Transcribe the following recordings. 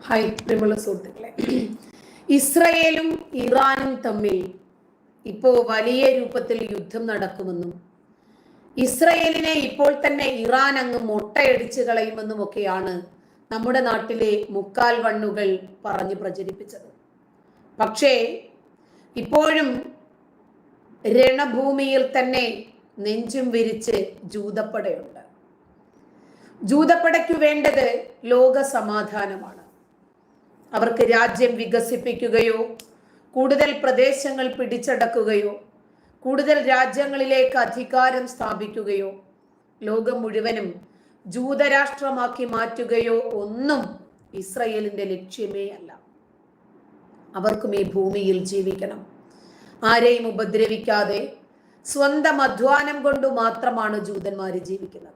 Hi പ്രിയമുള്ള സുഹൃത്തുക്കളെ, ഇസ്രയേലും ഇറാനും തമ്മിൽ ഇപ്പോൾ വലിയ രൂപത്തിൽ യുദ്ധം നടക്കുമെന്നും ഇസ്രയേലിനെ ഇപ്പോൾ തന്നെ ഇറാൻ അങ്ങ് മൊട്ടയടിച്ചു കളയുമെന്നും ഒക്കെയാണ് നമ്മുടെ നാട്ടിലെ മുക്കാൽ വണ്ണുകൾ പറഞ്ഞു പ്രചരിപ്പിച്ചത്. പക്ഷേ ഇപ്പോഴും രണഭൂമിയിൽ തന്നെ നെഞ്ചും വിരിച്ച് ജൂതപ്പടയുണ്ട്. ജൂതപ്പടയ്ക്കു വേണ്ടത് ലോക സമാധാനമാണ്. അവർക്ക് രാജ്യം വികസിപ്പിക്കുകയോ കൂടുതൽ പ്രദേശങ്ങൾ പിടിച്ചടക്കുകയോ കൂടുതൽ രാജ്യങ്ങളിലേക്ക് അധികാരം സ്ഥാപിക്കുകയോ ലോകം മുഴുവനും ജൂതരാഷ്ട്രമാക്കി മാറ്റുകയോ ഒന്നും ഇസ്രയേലിന്റെ ലക്ഷ്യമേ അല്ല. അവർക്കും ഈ ഭൂമിയിൽ ജീവിക്കണം. ആരെയും ഉപദ്രവിക്കാതെ സ്വന്തം അധ്വാനം കൊണ്ട് മാത്രമാണ് ജൂതന്മാര് ജീവിക്കുന്നത്.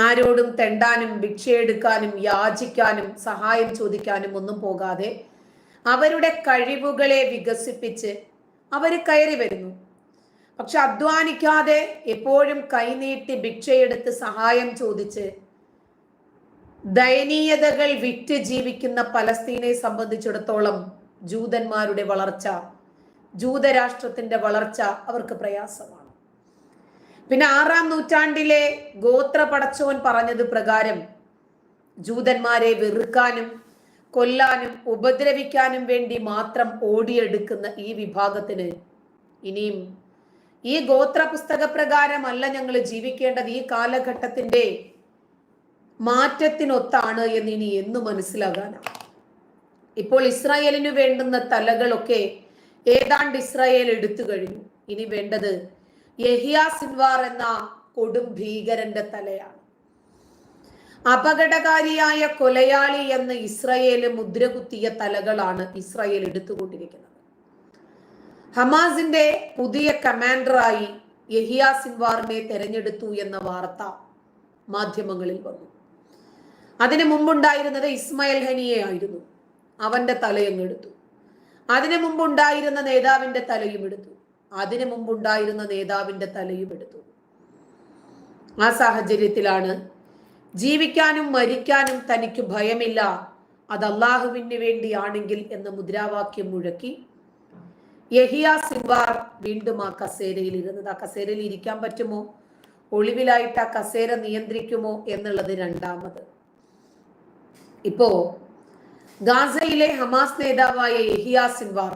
ആരോടും തെണ്ടാനും ഭിക്ഷയെടുക്കാനും യാചിക്കാനും സഹായം ചോദിക്കാനും ഒന്നും പോകാതെ അവരുടെ കഴിവുകളെ വികസിപ്പിച്ച് അവർ കയറി വരുന്നു. പക്ഷെ അധ്വാനിക്കാതെ എപ്പോഴും കൈനീട്ടി ഭിക്ഷയെടുത്ത് സഹായം ചോദിച്ച് ദയനീയതകൾ വിറ്റ് ജീവിക്കുന്ന പലസ്തീനെ സംബന്ധിച്ചിടത്തോളം ജൂതന്മാരുടെ വളർച്ച, ജൂതരാഷ്ട്രത്തിന്റെ വളർച്ച അവർക്ക് പ്രയാസമാണ്. പിന്നെ 6-ാം നൂറ്റാണ്ടിലെ ഗോത്ര പടച്ചോൻ പറഞ്ഞത് പ്രകാരം ജൂതന്മാരെ വെറുക്കാനും കൊല്ലാനും ഉപദ്രവിക്കാനും വേണ്ടി മാത്രം ഓടിയെടുക്കുന്ന ഈ വിഭാഗത്തിന് ഇനിയും ഈ ഗോത്ര പുസ്തക പ്രകാരമല്ല ഞങ്ങൾ ജീവിക്കേണ്ടത്, ഈ കാലഘട്ടത്തിന്റെ മാറ്റത്തിനൊത്താണ് എന്ന് ഇനി എന്ന് മനസ്സിലാകാനാണ്. ഇപ്പോൾ ഇസ്രായേലിന് വേണ്ടുന്ന തലകളൊക്കെ ഏതാണ്ട് ഇസ്രായേൽ എടുത്തു കഴിഞ്ഞു. ഇനി വേണ്ടത് യഹിയ സിൻവാർ എന്ന കൊടും ഭീകരന്റെ തലയാണ്. അപകടകാരിയായ കൊലയാളി എന്ന് ഇസ്രായേല് മുദ്രകുത്തിയ തലകളാണ് ഇസ്രായേൽ എടുത്തുകൊണ്ടിരിക്കുന്നത്. ഹമാസിന്റെ പുതിയ കമാൻഡറായി യഹിയ സിൻവാറിനെ തെരഞ്ഞെടുത്തു എന്ന വാർത്ത മാധ്യമങ്ങളിൽ വന്നു. അതിനു മുമ്പുണ്ടായിരുന്നത് ഇസ്മായിൽ ഹനിയെ ആയിരുന്നു. അവന്റെ തലയങ്ങെടുത്തു. അതിനു മുമ്പുണ്ടായിരുന്ന നേതാവിന്റെ തലയും എടുത്തു. അതിനു മുമ്പുണ്ടായിരുന്ന നേതാവിന്റെ തലയും എടുത്തു. ആ സാഹചര്യത്തിലാണ് ജീവിക്കാനും മരിക്കാനും തനിക്ക് ഭയമില്ല, അത് അള്ളാഹുവിന് വേണ്ടിയാണെങ്കിൽ എന്ന മുദ്രാവാക്യം മുഴക്കി യഹിയ സിൻവാർ വീണ്ടും ആ കസേരയിൽ ഇരുന്നത്. ആ കസേരയിൽ ഇരിക്കാൻ പറ്റുമോ, ഒളിവിലായിട്ട് ആ കസേര നിയന്ത്രിക്കുമോ എന്നുള്ളത് രണ്ടാമത്. ഇപ്പോ ഗാസയിലെ ഹമാസ് നേതാവായ യഹിയ സിൻവാർ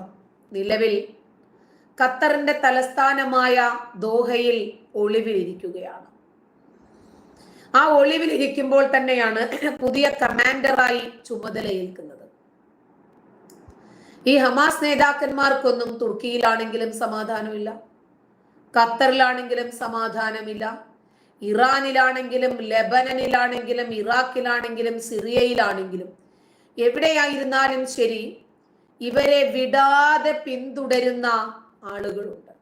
നിലവിൽ ഖത്തറിന്റെ തലസ്ഥാനമായ ദോഹയിൽ ഒളിവിലിരിക്കുകയാണ്. ആ ഒളിവിലിരിക്കുമ്പോൾ തന്നെയാണ് പുതിയ കമാൻഡറായി ചുമതലയേൽക്കുന്നത്. ഈ ഹമാസ് നേതാക്കന്മാർക്കൊന്നും തുർക്കിയിലാണെങ്കിലും സമാധാനമില്ല, ഖത്തറിലാണെങ്കിലും സമാധാനമില്ല, ഇറാനിലാണെങ്കിലും ലെബനനിലാണെങ്കിലും ഇറാഖിലാണെങ്കിലും സിറിയയിലാണെങ്കിലും എവിടെയായിരുന്നാലും ശരി ഇവരെ വിടാതെ പിന്തുടരുന്ന ആളുകളുണ്ട്.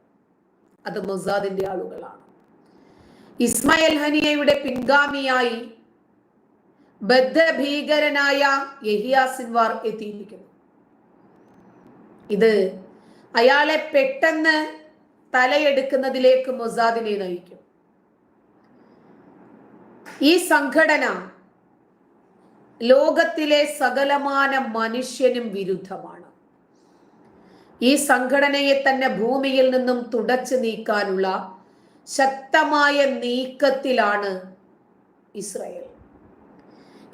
അത് മൊസാദിന്റെ ആളുകളാണ്. ഇസ്മായിൽ ഹനിയയുടെ പിൻഗാമിയായി ബദ്ധഭീകരനായ യഹിയ സിൻവാർ എത്തിയിരിക്കുന്നു. ഇത് അയാളെ പെട്ടെന്ന് തലയെടുക്കുന്നതിലേക്ക് മൊസാദിനെ നയിക്കും. ഈ സംഘടന ലോകത്തിലെ സകലമാന മനുഷ്യനും വിരുദ്ധമാണ്. ഈ സംഘടനയെ തന്നെ ഭൂമിയിൽ നിന്നും തുടച്ചു നീക്കാനുള്ള ശക്തമായ നീക്കത്തിലാണ് ഇസ്രായേൽ.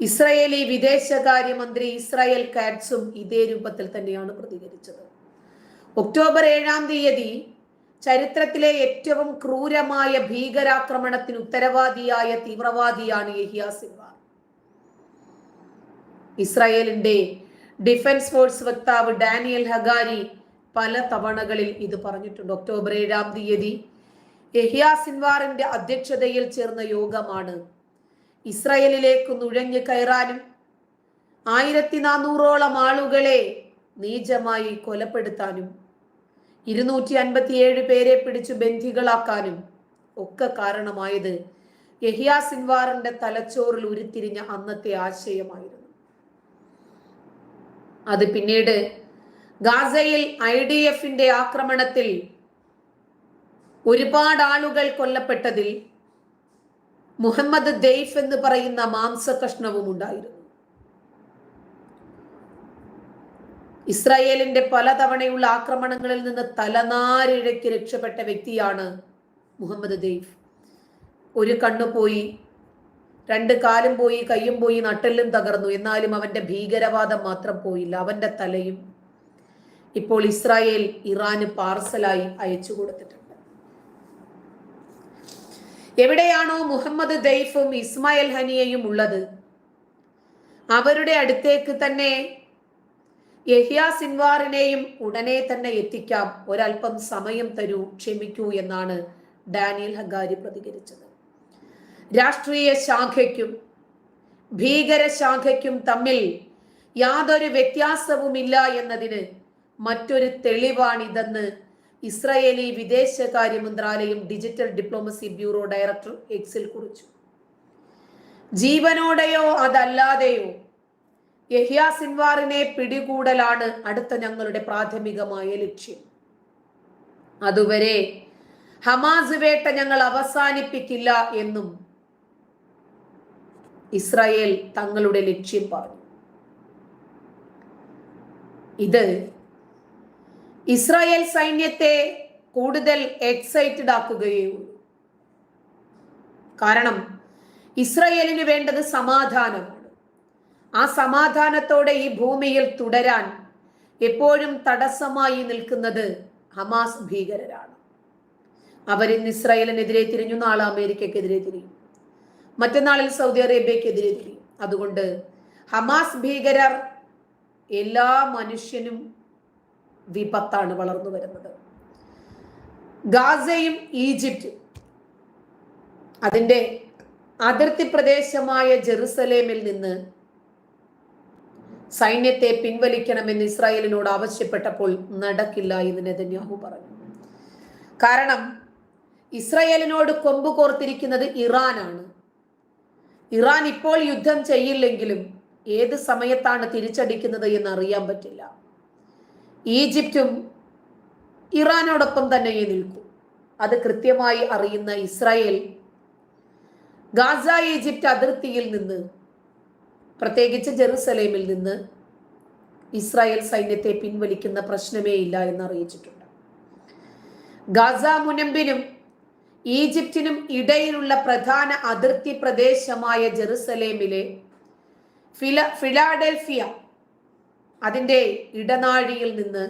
ഇസ്രായേലി വിദേശകാര്യമന്ത്രി ഇസ്രായേൽ കാറ്റ്സും ഇതേ രൂപത്തിൽ തന്നെയാണ് പ്രതികരിച്ചത്. ഒക്ടോബർ 7-ാം തീയതി ചരിത്രത്തിലെ ഏറ്റവും ക്രൂരമായ ഭീകരാക്രമണത്തിന് ഉത്തരവാദിയായ തീവ്രവാദിയാണ് യഹിയ സിൻവാർ. ഇസ്രായേലിന്റെ ഡിഫൻസ് ഫോഴ്സ് വക്താവ് ഡാനിയൽ ഹഗാരി പല തവണകളിൽ ഇത് പറഞ്ഞിട്ടുണ്ട്. ഒക്ടോബർ 7-ാം തീയതി യഹിയ സിൻവാറിന്റെ അധ്യക്ഷതയിൽ ചേർന്ന യോഗമാണ് ഇസ്രായേലിലേക്ക് നുഴഞ്ഞു കയറാനും 1400ഓളം ആളുകളെ നീചമായി കൊലപ്പെടുത്താനും 257 പേരെ പിടിച്ചു ബന്ധികളാക്കാനും ഒക്കെ കാരണമായത് യഹിയ സിൻവാറിന്റെ തലച്ചോറിൽ ഉരുത്തിരിഞ്ഞ അന്നത്തെ ആശയമായിരുന്നു. അത് പിന്നീട് ഗാസയിൽ IDFന്റെ ആക്രമണത്തിൽ ഒരുപാട് ആളുകൾ കൊല്ലപ്പെട്ടതിൽ മുഹമ്മദ് ദെയ്ഫ് എന്ന് പറയുന്ന മാംസ കഷ്ണവും ഉണ്ടായിരുന്നു. ഇസ്രായേലിന്റെ പലതവണയുള്ള ആക്രമണങ്ങളിൽ നിന്ന് തലനാരിഴയ്ക്ക് രക്ഷപ്പെട്ട വ്യക്തിയാണ് മുഹമ്മദ് ദെയ്ഫ്. ഒരു കണ്ണു പോയി, രണ്ട് കാലും പോയി, കയ്യും പോയി, നട്ടെല്ലും തകർന്നു. എന്നാലും അവന്റെ ഭീകരവാദം മാത്രം പോയില്ല, അവന്റെ തലയും ഇപ്പോൾ ഇസ്രായേൽ ഇറാന് പാർസലായി അയച്ചു കൊടുത്തിട്ടുണ്ട്. എവിടെയാണോ മുഹമ്മദ് ദെയ്ഫും ഇസ്മായിൽ ഹനിയയും ഉള്ളത്, അവരുടെ അടുത്തേക്ക് തന്നെ യഹ്യ സിൻവാറിനെയും ഉടനെ തന്നെ എത്തിക്കാം. ഒരൽപ്പം സമയം തരൂ, ക്ഷമിക്കൂ എന്നാണ് ഡാനിയൽ ഹഗാരി പ്രതികരിച്ചത്. രാഷ്ട്രീയ ശാഖയ്ക്കും ഭീകര ശാഖയ്ക്കും തമ്മിൽ യാതൊരു വ്യത്യാസവുമില്ല എന്നതിന് മറ്റൊരു തെളിവാണിതെന്ന് ഇസ്രായേലി വിദേശകാര്യ മന്ത്രാലയം ഡിജിറ്റൽ ഡിപ്ലോമസി ബ്യൂറോ ഡയറക്ടർ എക്സിൽ കുറിച്ചു. ജീവനോടെയോ അതല്ലാതെയോ യഹ്യ സിൻവാറിനെ പിടികൂടലാണ് അടുത്ത ഞങ്ങളുടെ പ്രാഥമികമായ ലക്ഷ്യം. അതുവരെ ഹമാസ് വേട്ട ഞങ്ങൾ അവസാനിപ്പിക്കില്ല എന്നും ഇസ്രായേൽ തങ്ങളുടെ ലക്ഷ്യം പറഞ്ഞു. ഇത് ഇസ്രായേൽ സൈന്യത്തെ കൂടുതൽ എക്സൈറ്റഡ് ആക്കുകയുള്ളൂ. കാരണം ഇസ്രായേലിന് വേണ്ടത് സമാധാനമാണ്. ആ സമാധാനത്തോടെ ഈ ഭൂമിയിൽ തുടരാൻ എപ്പോഴും തടസ്സമായി നിൽക്കുന്നത് ഹമാസ് ഭീകരരാണ്. അവരിന്ന് ഇസ്രായേലിനെതിരെ തിരിഞ്ഞു, നാളെ അമേരിക്കക്കെതിരെ തിരിയും, മറ്റന്നാളിൽ സൗദി അറേബ്യക്കെതിരെ തിരിയും. അതുകൊണ്ട് ഹമാസ് ഭീകരർ എല്ലാ മനുഷ്യനും വിപത്താണ് വളർന്നു വരുന്നത്. ഗാസയും ഈജിപ്തും അതിൻ്റെ അതിർത്തി പ്രദേശമായ ജെറുസലേമിൽ നിന്ന് സൈന്യത്തെ പിൻവലിക്കണമെന്ന് ഇസ്രായേലിനോട് ആവശ്യപ്പെട്ടപ്പോൾ നടക്കില്ല എന്ന് നെതന്യാഹു പറഞ്ഞു. കാരണം ഇസ്രായേലിനോട് കൊമ്പ് കോർത്തിരിക്കുന്നത് ഇറാനാണ്. ഇറാൻ ഇപ്പോൾ യുദ്ധം ചെയ്യില്ലെങ്കിലും ഏത് സമയത്താണ് തിരിച്ചടിക്കുന്നത് എന്ന് അറിയാൻ പറ്റില്ല. ഈജിപ്തും ഇറാനോടൊപ്പം തന്നെ നിൽക്കും. അത് കൃത്യമായി അറിയുന്ന ഇസ്രായേൽ ഗാസ ഈജിപ്റ്റ് അതിർത്തിയിൽ നിന്ന്, പ്രത്യേകിച്ച് ജെറുസലേമിൽ നിന്ന് ഇസ്രായേൽ സൈന്യത്തെ പിൻവലിക്കുന്ന പ്രശ്നമേ ഇല്ല എന്ന് അറിയിച്ചിട്ടുണ്ട്. ഗാസ മുനമ്പിനും ഈജിപ്തിനും ഇടയിലുള്ള പ്രധാന അതിർത്തി പ്രദേശമായ ജെറുസലേമിലെ ഫിലാഡൽഫിയ അതിൻ്റെ ഇടനാഴിയിൽ നിന്ന്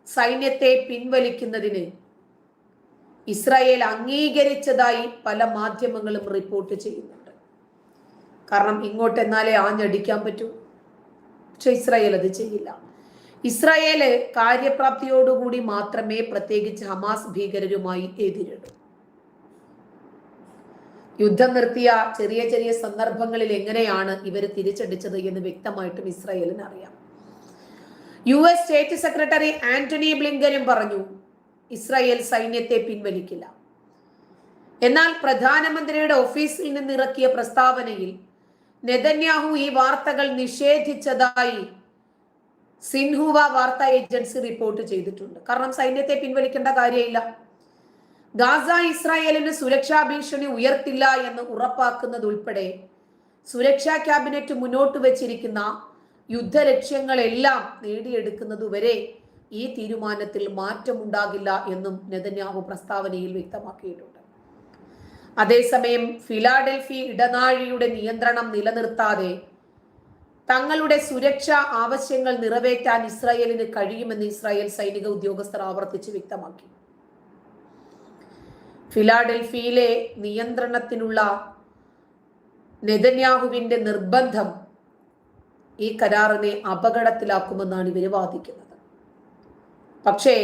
സൈന്യത്തെ പിൻവലിക്കുന്നതിന് ഇസ്രായേൽ അംഗീകരിച്ചതായി പല മാധ്യമങ്ങളും റിപ്പോർട്ട് ചെയ്യുന്നുണ്ട്. കാരണം ഇങ്ങോട്ട് എന്നാലേ ആഞ്ഞടിക്കാൻ പറ്റൂ. പക്ഷെ ഇസ്രായേൽ അത് ചെയ്യില്ല. ഇസ്രായേല് കാര്യപ്രാപ്തിയോടുകൂടി മാത്രമേ പ്രത്യേകിച്ച് ഹമാസ് ഭീകരരുമായി എതിരിടൂ. യുദ്ധം നിർത്തിയ ചെറിയ ചെറിയ സന്ദർഭങ്ങളിൽ എങ്ങനെയാണ് ഇവർ തിരിച്ചടിച്ചത് എന്ന് വ്യക്തമായിട്ടും ഇസ്രായേലിന് അറിയാം. US സ്റ്റേറ്റ് സെക്രട്ടറി ആന്റണി ബ്ലിങ്കനും പറഞ്ഞു ഇസ്രായേൽ സൈന്യത്തെ പിൻവലിക്കില്ല. എന്നാൽ പ്രധാനമന്ത്രിയുടെ ഓഫീസിൽ നിന്ന് ഇറക്കിയ പ്രസ്താവനയിൽ നെതന്യാഹു ഈ വാർത്തകൾ നിഷേധിച്ചതായി സിൻഹുവ വാർത്താ ഏജൻസി റിപ്പോർട്ട് ചെയ്തിട്ടുണ്ട്. കാരണം സൈന്യത്തെ പിൻവലിക്കേണ്ട കാര്യമില്ല. ഗാസ ഇസ്രായേലിന് സുരക്ഷാ ഭീഷണി ഉയർത്തില്ല എന്ന് ഉറപ്പാക്കുന്നത് ഉൾപ്പെടെ സുരക്ഷാ ക്യാബിനറ്റ് മുന്നോട്ട് വെച്ചിരിക്കുന്ന യുദ്ധലക്ഷ്യങ്ങളെല്ലാം നേടിയെടുക്കുന്നതുവരെ ഈ തീരുമാനത്തിൽ മാറ്റമുണ്ടാകില്ല എന്നും നെതന്യാഹു പ്രസ്താവനയിൽ വ്യക്തമാക്കിയിട്ടുണ്ട്. അതേസമയം ഫിലാഡൽഫി ഇടനാഴിയുടെ നിയന്ത്രണം നിലനിർത്താതെ തങ്ങളുടെ സുരക്ഷാ ആവശ്യങ്ങൾ നിറവേറ്റാൻ ഇസ്രായേലിന് കഴിയുമെന്ന് ഇസ്രായേൽ സൈനിക ഉദ്യോഗസ്ഥർ ആവർത്തിച്ച് വ്യക്തമാക്കി. ഫിലാഡൽഫിയിലെ നിയന്ത്രണത്തിനുള്ള നെതന്യാഹുവിന്റെ നിർബന്ധം ഈ കരാറിനെ അപകടത്തിലാക്കുമെന്നാണ് ഇവർ വാദിക്കുന്നത്. പക്ഷേ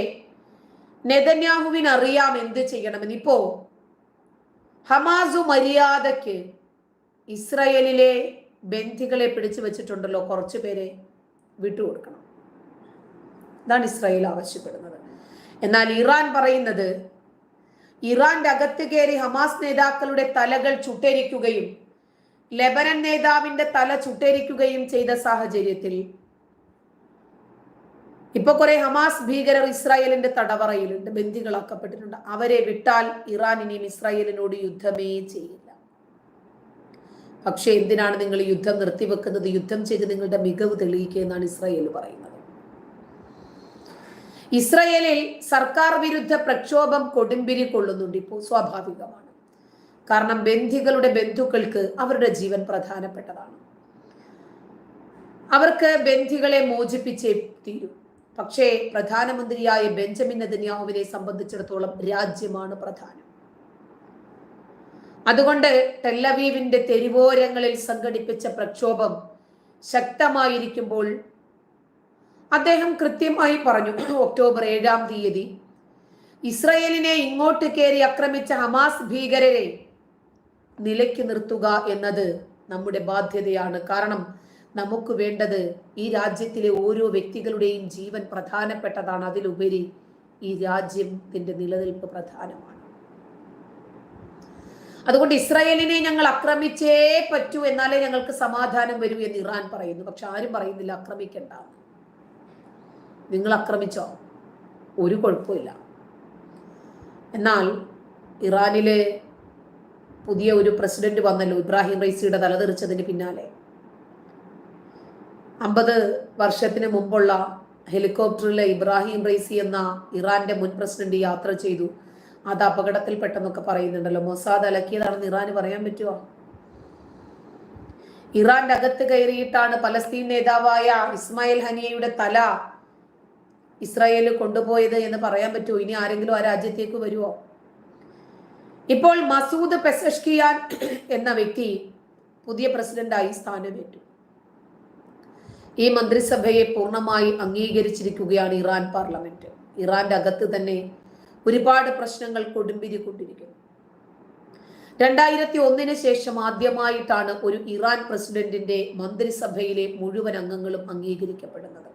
നെതന്യാഹുവിന് അറിയാം എന്ത് ചെയ്യണമെന്ന്. ഇപ്പോ ഹമാസു മര്യാദയ്ക്ക് ഇസ്രായേലിലെ ബന്ധികളെ പിടിച്ചു വെച്ചിട്ടുണ്ടല്ലോ, കുറച്ചു പേരെ വിട്ടുകൊടുക്കണം. ഇതാണ് ഇസ്രായേൽ ആവശ്യപ്പെടുന്നത്. എന്നാൽ ഇറാൻ പറയുന്നത് ഇറാന്റെ അകത്ത് കയറി ഹമാസ് നേതാക്കളുടെ തലകൾ ചുട്ടരിക്കുകയും ലെബനൻ നേതാവിന്റെ തല ചുട്ടരിക്കുകയും ചെയ്ത സാഹചര്യത്തിൽ ഇപ്പൊ കുറെ ഹമാസ് ഭീകരർ ഇസ്രായേലിന്റെ തടവറയിലുണ്ട്, ബന്ദികളാക്കപ്പെട്ടിട്ടുണ്ട്. അവരെ വിട്ടാൽ ഇറാൻ ഇനിയും ഇസ്രായേലിനോട് യുദ്ധമേ ചെയ്യില്ല. പക്ഷെ എന്തിനാണ് നിങ്ങൾ യുദ്ധം നിർത്തിവെക്കുന്നത്? യുദ്ധം ചെയ്ത് നിങ്ങളുടെ മികവ് തെളിയിക്കുക എന്നാണ് ഇസ്രായേൽ പറയുന്നത്. ഇസ്രയേലിൽ സർക്കാർ വിരുദ്ധ പ്രക്ഷോഭം കൊടുമ്പിരി കൊള്ളുന്നുണ്ട് ഇപ്പോൾ. സ്വാഭാവികമാണ്. കാരണം ബന്ധികളുടെ ബന്ധുക്കൾക്ക് അവരുടെ ജീവൻ പ്രധാനപ്പെട്ടതാണ്. അവർക്ക് ബന്ധികളെ മോചിപ്പിച്ചേ തീരൂ. പക്ഷേ പ്രധാനമന്ത്രിയായ ബെഞ്ചമിൻ നെതന്യാഹുവിനെ സംബന്ധിച്ചിടത്തോളം രാജ്യമാണ് പ്രധാനം. അതുകൊണ്ട് ടെല്ലവീവിന്റെ തെരുവോരങ്ങളിൽ സംഘടിപ്പിച്ച പ്രക്ഷോഭം ശക്തമായിരിക്കുമ്പോൾ അദ്ദേഹം കൃത്യമായി പറഞ്ഞു, ഒക്ടോബർ 7-ാം തീയതി ഇസ്രയേലിനെ ഇങ്ങോട്ട് കയറി ആക്രമിച്ച ഹമാസ് ഭീകരരെ നിലയ്ക്ക് നിർത്തുക എന്നത് നമ്മുടെ ബാധ്യതയാണ്. കാരണം നമുക്ക് വേണ്ടത് ഈ രാജ്യത്തിലെ ഓരോ വ്യക്തികളുടെയും ജീവൻ പ്രധാനപ്പെട്ടതാണ്. അതിലുപരി ഈ രാജ്യത്തിന്റെ നിലനിൽപ്പ് പ്രധാനമാണ്. അതുകൊണ്ട് ഇസ്രായേലിനെ ഞങ്ങൾ ആക്രമിച്ചേ പറ്റൂ, എന്നാലേ ഞങ്ങൾക്ക് സമാധാനം വരൂ എന്ന് ഇറാൻ പറയുന്നു. പക്ഷെ ആരും പറയുന്നില്ല ആക്രമിക്കണ്ട. നിങ്ങൾ ആക്രമിച്ചോ, ഒരു കുഴപ്പമില്ല. എന്നാൽ ഇറാനിലെ പുതിയ ഒരു പ്രസിഡന്റ് വന്നല്ലോ, ഇബ്രാഹിം റൈസിയുടെ തലതെറിച്ചതിന് പിന്നാലെ 50 വർഷത്തിന് മുമ്പുള്ള ഹെലികോപ്റ്ററിലെ ഇബ്രാഹിം റൈസി എന്ന ഇറാന്റെ മുൻ പ്രസിഡന്റ് യാത്ര ചെയ്തു. അത് അപകടത്തിൽപ്പെട്ടെന്നൊക്കെ പറയുന്നുണ്ടല്ലോ. മൊസാദ് അലക്കിയതാണെന്ന് ഇറാന് പറയാൻ പറ്റുമോ? ഇറാന്റെ അകത്ത് കയറിയിട്ടാണ് പലസ്തീൻ നേതാവായ ഇസ്മായിൽ ഹനിയയുടെ തല ഇസ്രായേലിൽ കൊണ്ടുപോയത് എന്ന് പറയാൻ പറ്റുമോ? ഇനി ആരെങ്കിലും ആ രാജ്യത്തേക്ക് വരുമോ? ഇപ്പോൾ മസൂദ് പെസഷ്കിയാൻ എന്ന വ്യക്തി പുതിയ പ്രസിഡന്റായി സ്ഥാനമേറ്റു. ഈ മന്ത്രിസഭയെ പൂർണ്ണമായി അംഗീകരിച്ചിരിക്കുകയാണ് ഇറാൻ പാർലമെന്റ്. ഇറാന്റെ അകത്ത് തന്നെ ഒരുപാട് പ്രശ്നങ്ങൾ കൊടുമ്പിരി കൊണ്ടിരിക്കുന്നു. 2001 ശേഷം ആദ്യമായിട്ടാണ് ഒരു ഇറാൻ പ്രസിഡന്റിന്റെ മന്ത്രിസഭയിലെ മുഴുവൻ അംഗങ്ങളും അംഗീകരിക്കപ്പെടുന്നത്.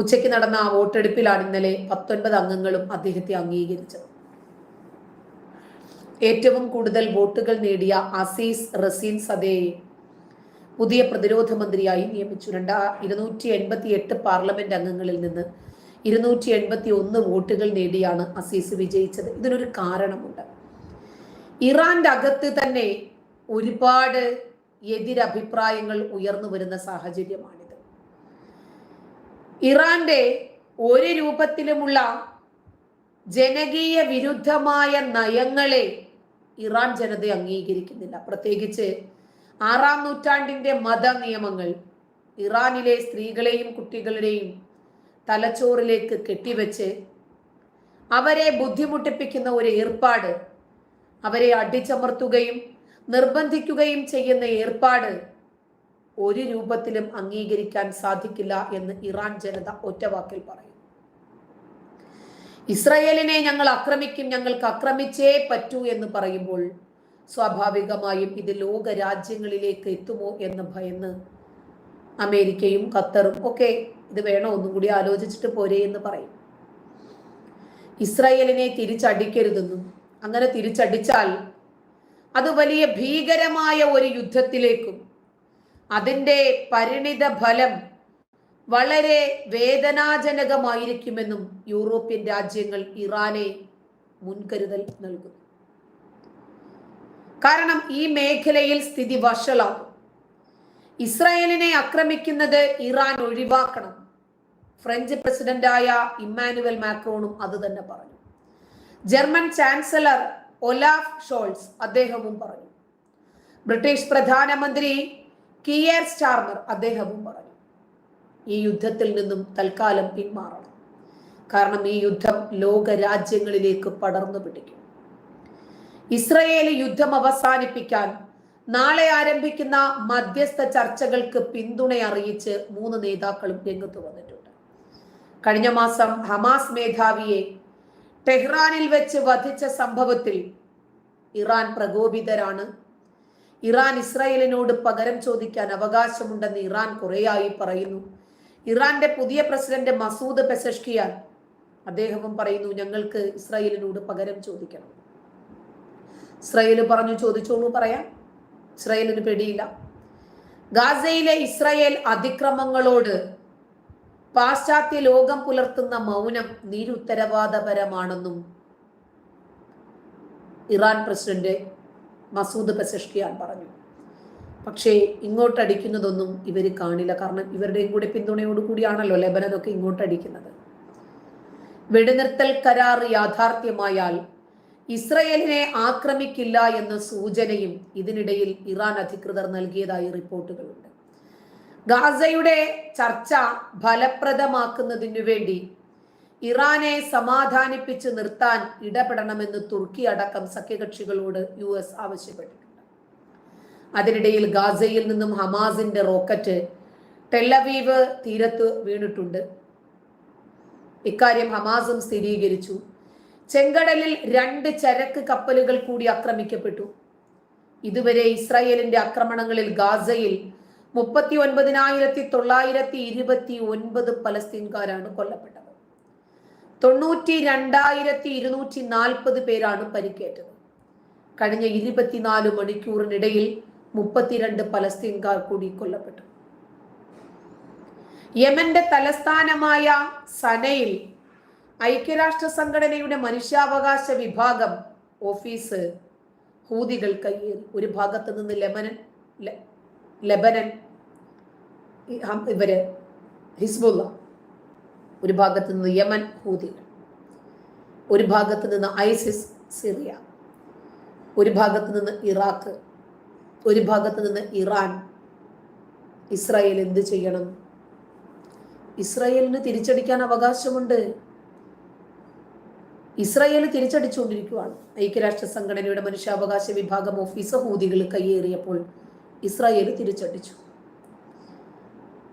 ഉച്ചയ്ക്ക് നടന്ന വോട്ടെടുപ്പിലാണ് ഇന്നലെ 19 അംഗങ്ങളും അദ്ദേഹത്തെ അംഗീകരിച്ചത്. ഏറ്റവും കൂടുതൽ വോട്ടുകൾ നേടിയ അസീസ് റസീൻ സദേയെ പുതിയ പ്രതിരോധ മന്ത്രിയായി നിയമിച്ചു. 288 പാർലമെന്റ് അംഗങ്ങളിൽ നിന്ന് 281 വോട്ടുകൾ നേടിയാണ് അസീസ് വിജയിച്ചത്. ഇതിനൊരു കാരണമുണ്ട്. ഇറാന്റെ അകത്ത് തന്നെ ഒരുപാട് എതിരഭിപ്രായങ്ങൾ ഉയർന്നു വരുന്ന സാഹചര്യമാണിത്. ഇറാന്റെ ഒരു രൂപത്തിലുമുള്ള ജനകീയ വിരുദ്ധമായ നയങ്ങളെ ഇറാൻ ജനത അംഗീകരിക്കുന്നില്ല. പ്രത്യേകിച്ച് 6-ാം നൂറ്റാണ്ടിന്റെ മത നിയമങ്ങൾ ഇറാനിലെ സ്ത്രീകളെയും കുട്ടികളുടെയും തലച്ചോറിലേക്ക് കെട്ടിവെച്ച് അവരെ ബുദ്ധിമുട്ടിപ്പിക്കുന്ന ഒരു ഏർപ്പാട്, അവരെ അടിച്ചമർത്തുകയും നിർബന്ധിക്കുകയും ചെയ്യുന്ന ഏർപ്പാട് ഒരു രൂപത്തിലും അംഗീകരിക്കാൻ സാധിക്കില്ല എന്ന് ഇറാൻ ജനത ഒറ്റവാക്കിൽ പറയും. ഇസ്രായേലിനെ ഞങ്ങൾ ആക്രമിക്കും, ഞങ്ങൾക്ക് ആക്രമിച്ചേ പറ്റൂ എന്ന് പറയുമ്പോൾ സ്വാഭാവികമായും ഇത് ലോക രാജ്യങ്ങളിലേക്ക് എത്തുമോ എന്ന് ഭയന്ന് അമേരിക്കയും ഖത്തറും ഒക്കെ ഇത് വേണോ ഒന്നും കൂടി ആലോചിച്ചിട്ട് പോരെ എന്ന് പറയും. ഇസ്രായേലിനെ തിരിച്ചടിക്കരുതെന്നും അങ്ങനെ തിരിച്ചടിച്ചാൽ അത് വലിയ ഭീകരമായ ഒരു യുദ്ധത്തിലേക്കും അതിൻ്റെ പരിണിത ഫലം വളരെ വേദനാജനകമായിരിക്കുമെന്നും യൂറോപ്യൻ രാജ്യങ്ങൾ ഇറാനെ മുൻകരുതൽ നൽകുന്നു. കാരണം ഈ മേഖലയിൽ സ്ഥിതി വഷളാകും. ഇസ്രായേലിനെ ആക്രമിക്കുന്നത് ഇറാൻ ഒഴിവാക്കണം. ഫ്രഞ്ച് പ്രസിഡന്റായ ഇമ്മാനുവൽ മാക്രോണും അത് തന്നെ പറഞ്ഞു. ജർമ്മൻ ചാൻസലർ ഒലാഫ് ഷോൾസ് അദ്ദേഹവും പറഞ്ഞു. ബ്രിട്ടീഷ് പ്രധാനമന്ത്രി കിയർ സ്റ്റാർമർ അദ്ദേഹവും പറഞ്ഞു, ഈ യുദ്ധത്തിൽ നിന്നും തൽക്കാലം പിന്മാറണം. കാരണം ഈ യുദ്ധം ലോക രാജ്യങ്ങളിലേക്ക് പടർന്നു പിടിക്കും. ഇസ്രയേൽ യുദ്ധം അവസാനിപ്പിക്കാൻ നാളെ ആരംഭിക്കുന്ന മധ്യസ്ഥ ചർച്ചകൾക്ക് പിന്തുണ അറിയിച്ച് 3 നേതാക്കളും രംഗത്ത് വന്നിട്ടുണ്ട്. കഴിഞ്ഞ മാസം ഹമാസ് മേധാവിയെ ടെഹ്റാനിൽ വെച്ച് വധിച്ച സംഭവത്തിൽ ഇറാൻ പ്രകോപിതരാണ്. ഇറാൻ ഇസ്രായേലിനോട് പകരം ചോദിക്കാൻ അവകാശമുണ്ടെന്ന് ഇറാൻ കുറേയായി പറയുന്നു. ഇറാന്റെ പുതിയ പ്രസിഡന്റ് മസൂദ് പെസഷ്കിയാൻ അദ്ദേഹവും പറയുന്നു, ഞങ്ങൾക്ക് ഇസ്രായേലിനോട് പകരം ചോദിക്കണം. ഇസ്രായേൽ പറഞ്ഞു, ചോദിച്ചോളൂ, പറയാം. ഇസ്രായേലിന് പേടിയില്ല. ഗാസയിലെ ഇസ്രായേൽ അതിക്രമങ്ങളോട് പാശ്ചാത്യ ലോകം പുലർത്തുന്ന മൗനം നിരുത്തരവാദപരമാണെന്നും ഇറാൻ പ്രസിഡന്റ് മസൂദ് പെസഷ്കിയാൻ പറഞ്ഞു. പക്ഷേ ഇങ്ങോട്ടടിക്കുന്നതൊന്നും ഇവർ കാണില്ല. കാരണം ഇവരുടെയും കൂടെ പിന്തുണയോടുകൂടിയാണല്ലോ ലെബനനൊക്കെ ഇങ്ങോട്ടടിക്കുന്നത്. വെടിനിർത്തൽ കരാർ യാഥാർത്ഥ്യമായാൽ ഇസ്രയേലിനെ ആക്രമിക്കില്ല എന്ന സൂചനയും ഇതിനിടയിൽ ഇറാൻ അധികൃതർ നൽകിയതായി റിപ്പോർട്ടുകളുണ്ട്. ഗാസയുടെ ചർച്ച ഫലപ്രദമാക്കുന്നതിനു വേണ്ടി ഇറാനെ സമാധാനിപ്പിച്ച് നിർത്താൻ ഇടപെടണമെന്ന് തുർക്കി അടക്കം സഖ്യകക്ഷികളോട് US ആവശ്യപ്പെട്ടിട്ടുണ്ട്. അതിനിടയിൽ ഗാസയിൽ നിന്നും ഹമാസിന്റെ റോക്കറ്റ് ടെല്ലവീവ് തീരത്ത് വീണിട്ടുണ്ട്. ഇക്കാര്യം ഹമാസും സ്ഥിരീകരിച്ചു. ചെങ്കടലിൽ 2 ചരക്ക് കപ്പലുകൾ കൂടി ആക്രമിക്കപ്പെട്ടു. ഇതുവരെ ഇസ്രായേലിന്റെ ആക്രമണങ്ങളിൽ ഗാസയിൽ 39,929 പലസ്തീൻകാരാണ് കൊല്ലപ്പെട്ടത്. 92,240 പേരാണ് പരിക്കേറ്റത്. കഴിഞ്ഞ 24 മണിക്കൂറിനിടയിൽ 32 പലസ്തീൻകാർ കൂടി കൊല്ലപ്പെട്ടു. യമന്റെ തലസ്ഥാനമായ സനയിൽ ഐക്യരാഷ്ട്ര സംഘടനയുടെ മനുഷ്യാവകാശ വിഭാഗം ഓഫീസ് ഹൂതികൾ കയ്യേറി. ഒരു ഭാഗത്ത് നിന്ന് ലെബനൻ ഇവര് ഹിസ്ബുള്ള, ഒരു ഭാഗത്ത് നിന്ന് യമൻ ഹൂതികൾ, ഒരു ഭാഗത്ത് നിന്ന് ഐസിസ് സിറിയ, ഒരു ഭാഗത്ത് നിന്ന് ഇറാഖ്, ഒരു ഭാഗത്ത് നിന്ന് ഇറാൻ. ഇസ്രായേൽ എന്ത് ചെയ്യണം? ഇസ്രായേലിന് തിരിച്ചടിക്കാൻ അവകാശമുണ്ട്. ഇസ്രായേൽ തിരിച്ചടിച്ചുകൊണ്ടിരിക്കുകയാണ്. ഐക്യരാഷ്ട്ര സംഘടനയുടെ മനുഷ്യാവകാശ വിഭാഗം ഓഫീസ് ഹൂതികൾ കയ്യേറിയപ്പോൾ ഇസ്രായേൽ തിരിച്ചടിച്ചു.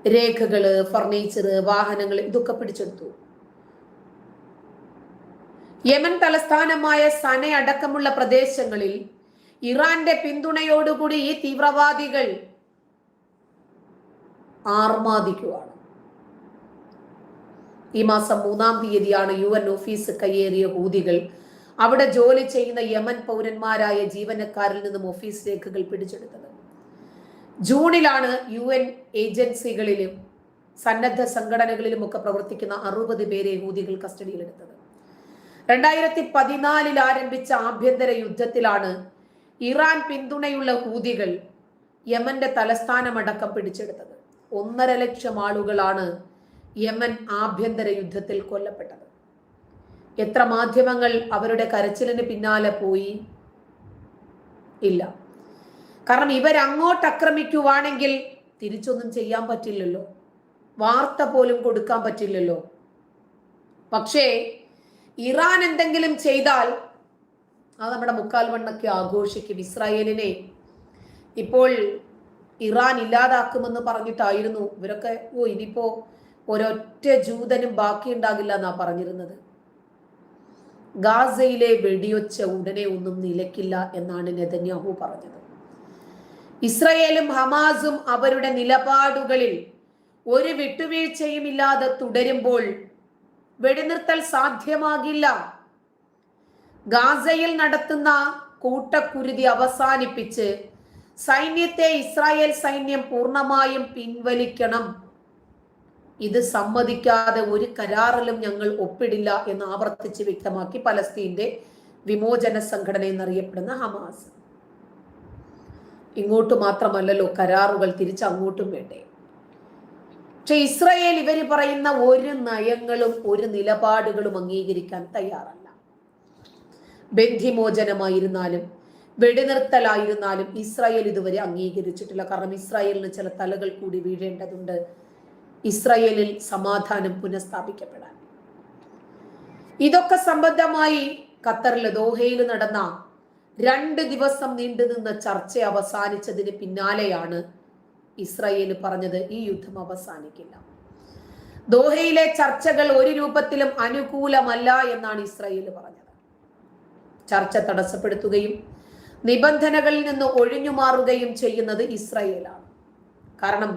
രേഖകള്, ഫർണിച്ചർ, വാഹനങ്ങൾ ഇതൊക്കെ പിടിച്ചെടുത്തു. യമൻ തലസ്ഥാനമായ സന അടക്കമുള്ള പ്രദേശങ്ങളിൽ ഇറാന്റെ പിന്തുണയോടുകൂടി ഈ തീവ്രവാദികൾ ആർമാദിക്കുകയാണ്. ഈ മാസം 3-ാം തീയതിയാണ് UN ഓഫീസ് കയ്യേറിയ ഹൂതികൾ അവിടെ ജോലി ചെയ്യുന്ന യമൻ പൗരന്മാരായ ജീവനക്കാരിൽ നിന്നും ഓഫീസ് രേഖകൾ പിടിച്ചെടുത്തത്. ജൂണിലാണ് UN ഏജൻസികളിലും സന്നദ്ധ സംഘടനകളിലും ഒക്കെ പ്രവർത്തിക്കുന്ന 60 പേരെ ഹൂതികൾ കസ്റ്റഡിയിലെടുത്തത്. 2014 ആരംഭിച്ച ആഭ്യന്തര യുദ്ധത്തിലാണ് ഇറാൻ പിന്തുണയുള്ള ഹൂതികൾ യമന്റെ തലസ്ഥാനമടക്കം പിടിച്ചെടുത്തത്. 1.5 ലക്ഷം ആളുകളാണ് യമൻ ആഭ്യന്തര യുദ്ധത്തിൽ കൊല്ലപ്പെട്ടത്. എത്ര മാധ്യമങ്ങൾ അവരുടെ കരച്ചിലിന് പിന്നാലെ പോയി? ഇല്ല. കാരണം ഇവരങ്ങോട്ട് ആക്രമിക്കുവാണെങ്കിൽ തിരിച്ചൊന്നും ചെയ്യാൻ പറ്റില്ലല്ലോ, വാർത്ത പോലും കൊടുക്കാൻ പറ്റില്ലല്ലോ. പക്ഷേ ഇറാൻ എന്തെങ്കിലും ചെയ്താൽ അത് നമ്മുടെ മുക്കാൽ വണ്ണൊക്കെ ആഘോഷിക്കും. ഇസ്രായേലിനെ ഇപ്പോൾ ഇറാൻ ഇല്ലാതാക്കുമെന്ന് പറഞ്ഞിട്ടായിരുന്നു ഇവരൊക്കെ ഇനിയിപ്പോ ഒരൊറ്റ ജൂതനും ബാക്കിയുണ്ടാകില്ല എന്നാ പറഞ്ഞിരുന്നത്. ഗാസയിലെ വെടിയൊച്ച ഉടനെ ഒന്നും നിലയ്ക്കില്ല എന്നാണ് നെതന്യാഹു പറഞ്ഞത്. ഇസ്രയേലും ഹമാസും അവരുടെ നിലപാടുകളിൽ ഒരു വിട്ടുവീഴ്ചയും ഇല്ലാതെ തുടരുമ്പോൾ വെടിനിർത്തൽ സാധ്യമാകില്ല. ഗാസയിൽ നടത്തുന്ന കൂട്ടക്കുരുതി അവസാനിപ്പിച്ച് സൈന്യത്തെ ഇസ്രായേൽ സൈന്യം പൂർണ്ണമായും പിൻവലിക്കണം. ഇത് സമ്മതിക്കാതെ ഒരു കരാറിലും ഞങ്ങൾ ഒപ്പിടില്ല എന്ന് ആവർത്തിച്ച് വ്യക്തമാക്കി പലസ്തീന്റെ വിമോചന സംഘടന എന്നറിയപ്പെടുന്ന ഹമാസ്. ഇങ്ങോട്ട് മാത്രമല്ലല്ലോ കരാറുകൾ, തിരിച്ച് അങ്ങോട്ടും വേണ്ടേ? പക്ഷെ ഇസ്രായേൽ ഇവര് പറയുന്ന ഒരു നയങ്ങളും ഒരു നിലപാടുകളും അംഗീകരിക്കാൻ തയ്യാറല്ല. ബന്ധിമോചനമായിരുന്നാലും വെടിനിർത്തലായിരുന്നാലും ഇസ്രായേൽ ഇതുവരെ അംഗീകരിച്ചിട്ടില്ല. കാരണം ഇസ്രായേലിന് ചില തലകൾ കൂടി വീഴേണ്ടതുണ്ട് ഇസ്രായേലിൽ സമാധാനം പുനഃസ്ഥാപിക്കപ്പെടാൻ. ഇതൊക്കെ സംബന്ധമായി ഖത്തറിൽ ദോഹയിൽ നടന്ന 2 ദിവസം നീണ്ടുനിന്ന ചർച്ച അവസാനിച്ചതിന് പിന്നാലെയാണ് ഇസ്രായേൽ പറഞ്ഞത് ഈ യുദ്ധം അവസാനിക്കില്ല. ദോഹയിലെ ചർച്ചകൾ ഒരു രൂപത്തിലും അനുകൂലമല്ല എന്നാണ് ഇസ്രായേൽ പറഞ്ഞത്. ചർച്ച തടസ്സപ്പെടുത്തുകയും നിബന്ധനകളിൽ നിന്ന് ഒഴിഞ്ഞു മാറുകയും ചെയ്യുന്നത് ഇസ്രായേലാണ്. കാരണം